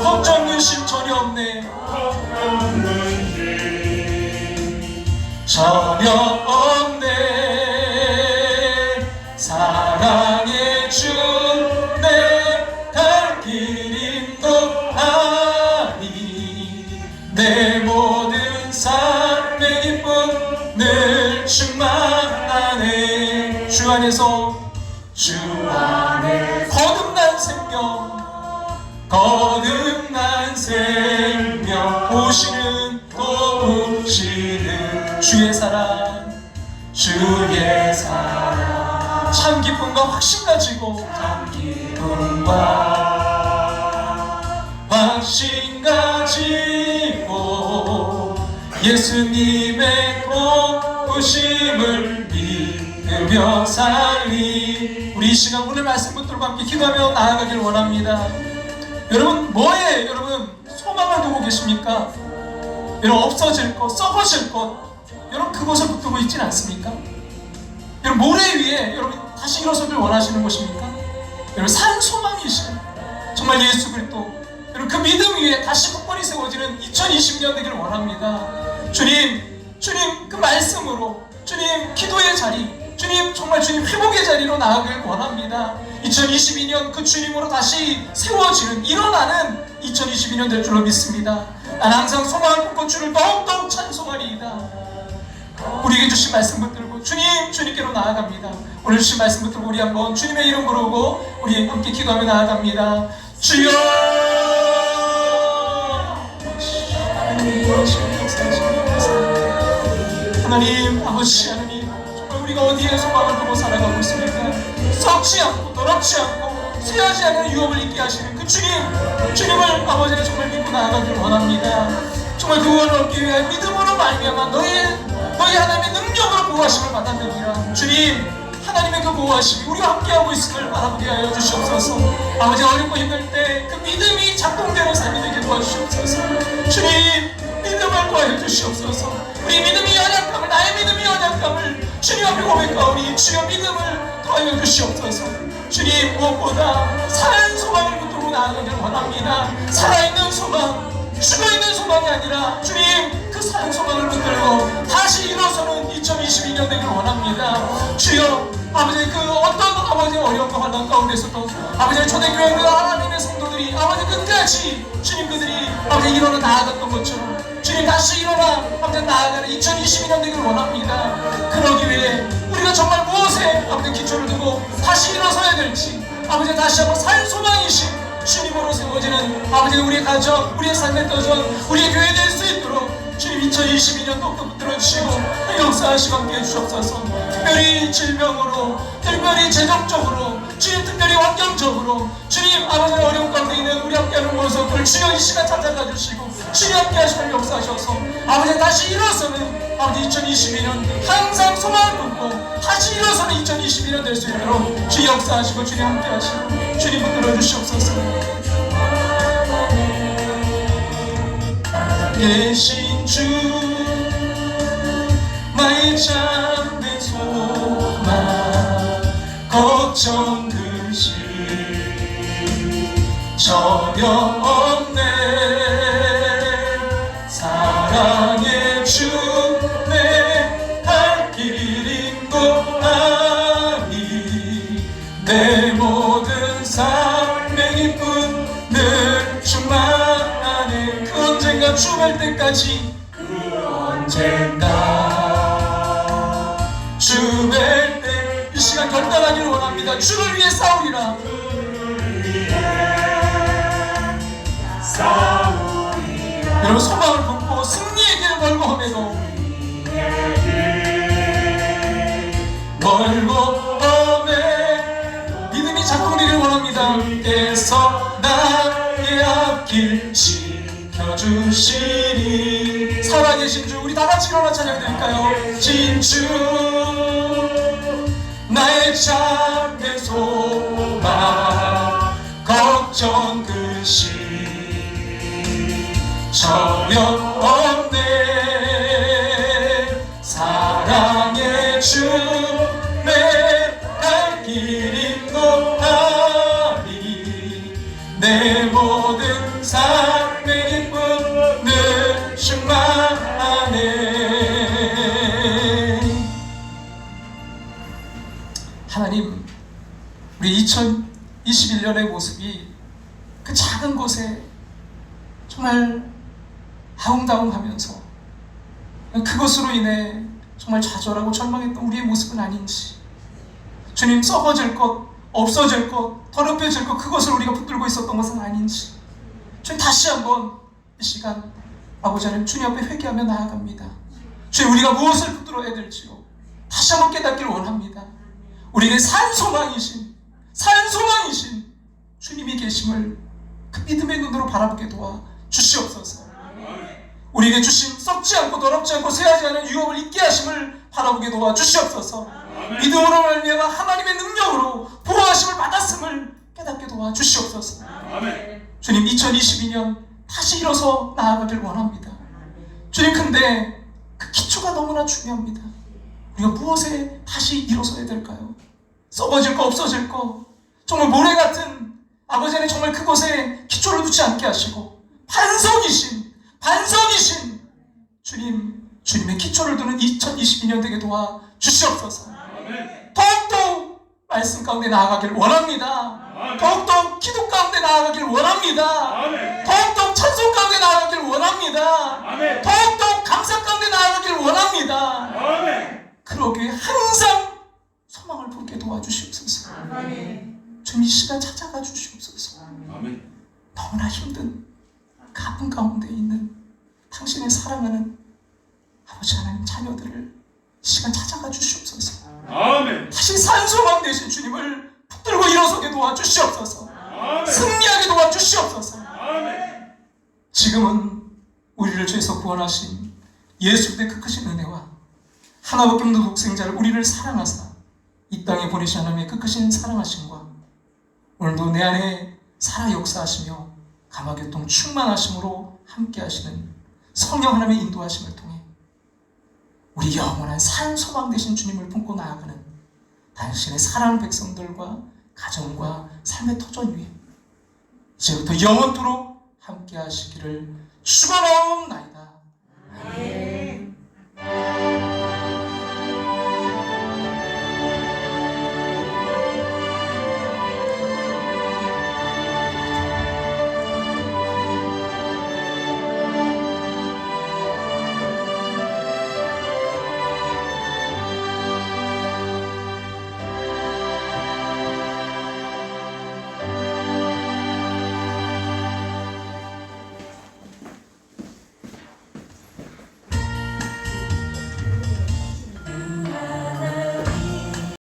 걱정 근심 전혀 없네, 전혀 없네. 주 안에서 주 안에 거듭난 생명, 거듭난 생명, 보시는 주의 사랑, 주의 사랑 참 기쁨과 확신 가지고 참 기쁨과 확신 가지고 예수님의 도우심을 믿으며 살리. 우리 이 시간 오늘 말씀 붙들고 함께 기도하며 나아가길 원합니다. 여러분 뭐에 여러분 소망을 두고 계십니까? 여러분 없어질 것, 썩어질 것, 여러분 그것을 붙들고 있진 않습니까? 여러분 모래 위에 여러분 다시 일어서길 원하시는 것입니까? 여러분 산 소망이신 정말 예수 그리스도, 여러분 그 믿음 위에 다시 굳건히 세워지는 2020년 되기를 원합니다. 주님 그 말씀으로, 주님 기도의 자리, 주님 정말 주님 회복의 자리로 나아가길 원합니다. 2022년 그 주님으로 다시 세워지는, 일어나는 2022년 될 줄로 믿습니다. 난 항상 소망을 품고 주를 더욱더욱 찬송하리이다. 우리에게 주신 말씀 붙들고 주님께로 나아갑니다. 오늘 주신 말씀 붙들고 우리 한번 주님의 이름 부르고 우리 함께 기도하며 나아갑니다. 주여! 하나님 아버지, 하나님 정말 우리가 어디에 소망을 두고 살아가고 있습니까? 썩지 않고 더럽지 않고 쇠하지 않는 유업을 잊게 하시는 그 주님을 아버지는 정말 믿고 나아가길 원합니다. 정말 그 구원을 얻기 위해 믿음으로 말미암아 너희 하나님의 능력으로 보호하심을 받았느니라. 주님 하나님의 그 보호하심이 우리와 함께하고 있음을 바라보게 하여 주시옵소서. 아버지 어렵고 힘들 때 그 믿음이 작동되는 삶이 되게 도와주시옵소서. 주님 믿음을 구하여 주시옵소서. 우리 믿음이 연약함을, 나의 믿음이 연약함을 주님 앞에 고백하오니 주여 믿음을 더하여 주시옵소서. 주님 무엇보다 살 소망을 붙들고 나아가길 원합니다. 살아있는 소망, 죽어있는 소망이 아니라 주님 그 산 소망을 붙들고 다시 일어서는 2022년 되길 원합니다. 주여 아버지 그 어떤 아버지 어려움과 환난 가운데서도 아버지 초대교회 그 하나님의 성도들이 아버지 끝까지 주님 그들이 아버지 일어나 나아갔던 것처럼 주님 다시 일어나 아버지 나아가는 2022년 되길 원합니다. 그러기 위해 우리가 정말 무엇에 아버지 기초를 두고 다시 일어서야 될지 아버지 다시 한번 살 소망이신 주님으로 세워지는 아버지 우리의 가정, 우리의 삶의 도전, 우리의 교회 될 수 있도록 주님 2022년 똑똑 붙들어주시고 역사하시고 함께 해주옵소서. 특별히 질병으로, 특별히 재정적으로, 주님 특별히 환경적으로 주님 아버지 어려운 가운데 있는 우리 함께하는 모습을 주여 이 시간 찾아가 주시고 주님 함께 하시고 역사하셔서 아버지 다시 일어서는 아버지 2022년 항상 소망을 품고 다시 일어서는 2022년 될 수 있도록 주님 역사하시고 주님 함께 하시고 주님 붙들어 주시옵소서. 계신 주 나의 참된 소망 걱정 근심 전혀 없네. 사랑의 주 내 갈 길인 곳아니 내 모든 삶의 기쁨 늘 충만하네. 그 언젠가 주갈 때까지 주갈 때 이 시간 결단하기를 원합니다. 주를 위해 싸우리라. 여러분 소망을 품고 승리의 길을 멀고 험해도 믿음이 작동되기를 원합니다. 에서 나의 앞길 지켜주시니. 살아계신 주 우리 다같이 일어나 찬양드릴까요? 진주 나의 참된 소망 걱정 근심 전혀 없네. 사랑의 주 내 갈 길인 곳아니 내 모든 삶의 기쁨 늘 충만하네. 하나님 우리 2021년의 모습이 그 작은 곳에 정말 아웅다웅하면서 그것으로 인해 정말 좌절하고 절망했던 우리의 모습은 아닌지 주님, 썩어질 것, 없어질 것, 더럽혀질 것, 그것을 우리가 붙들고 있었던 것은 아닌지 주님, 다시 한번 이 시간 아버지 하나님 주님 앞에 회개하며 나아갑니다. 주님, 우리가 무엇을 붙들어야 될지요 다시 한번 깨닫기를 원합니다. 우리에게 산소망이신 주님이 계심을 그 믿음의 눈으로 바라보게 도와 주시옵소서. 우리에게 주신 썩지 않고 더럽지 않고 쇠하지 않은 유업을 잊게 하심을 바라보게 도와 주시옵소서. 믿음으로 말미암아 하나님의 능력으로 보호하심을 받았음을 깨닫게 도와 주시옵소서. 주님, 2022년 다시 일어서 나아가길 원합니다. 주님, 근데 그 기초가 너무나 중요합니다. 우리가 무엇에 다시 일어서야 될까요? 썩어질 거, 없어질 거, 정말 모래 같은 아버지 하나님, 정말 그곳에 기초를 두지 않게 하시고 반석이신 주님의 기초를 두는 2022년 되게 도와 주시옵소서. 더욱더 말씀 가운데 나아가길 원합니다. 더욱더 기도 가운데 나아가길 원합니다. 더욱더 찬송 가운데 나아가길 원합니다. 더욱더 감사 가운데 나아가길 원합니다. 그러기에 항상 소망을 품게 도와주시옵소서. 주님, 이 시간 찾아가 주시옵소서. 너무나 힘든 그 아픔 가운데 있는 당신의 사랑하는 아버지 하나님 자녀들을 이 시간 찾아가 주시옵소서. 다시 산소망 되신 주님을 붙들고 일어서게 도와주시옵소서. 승리하게 도와주시옵소서. 지금은 우리를 죄에서 구원하신 예수 그리스도의 그 크신 은혜와 하나밖에 없는 독생자를 우리를 사랑하사 이 땅에 보내신 하나님의 그 크신 사랑하심과 오늘도 내 안에 살아 역사하시며 감화교통 충만하심으로 함께 하시는 성령 하나님의 인도하심을 통해 우리 영원한 산 소망 되신 주님을 품고 나아가는 당신의 사랑하는 백성들과 가정과 삶의 터전 위에 이제부터 영원토록 함께 하시기를 축원하옵나이다.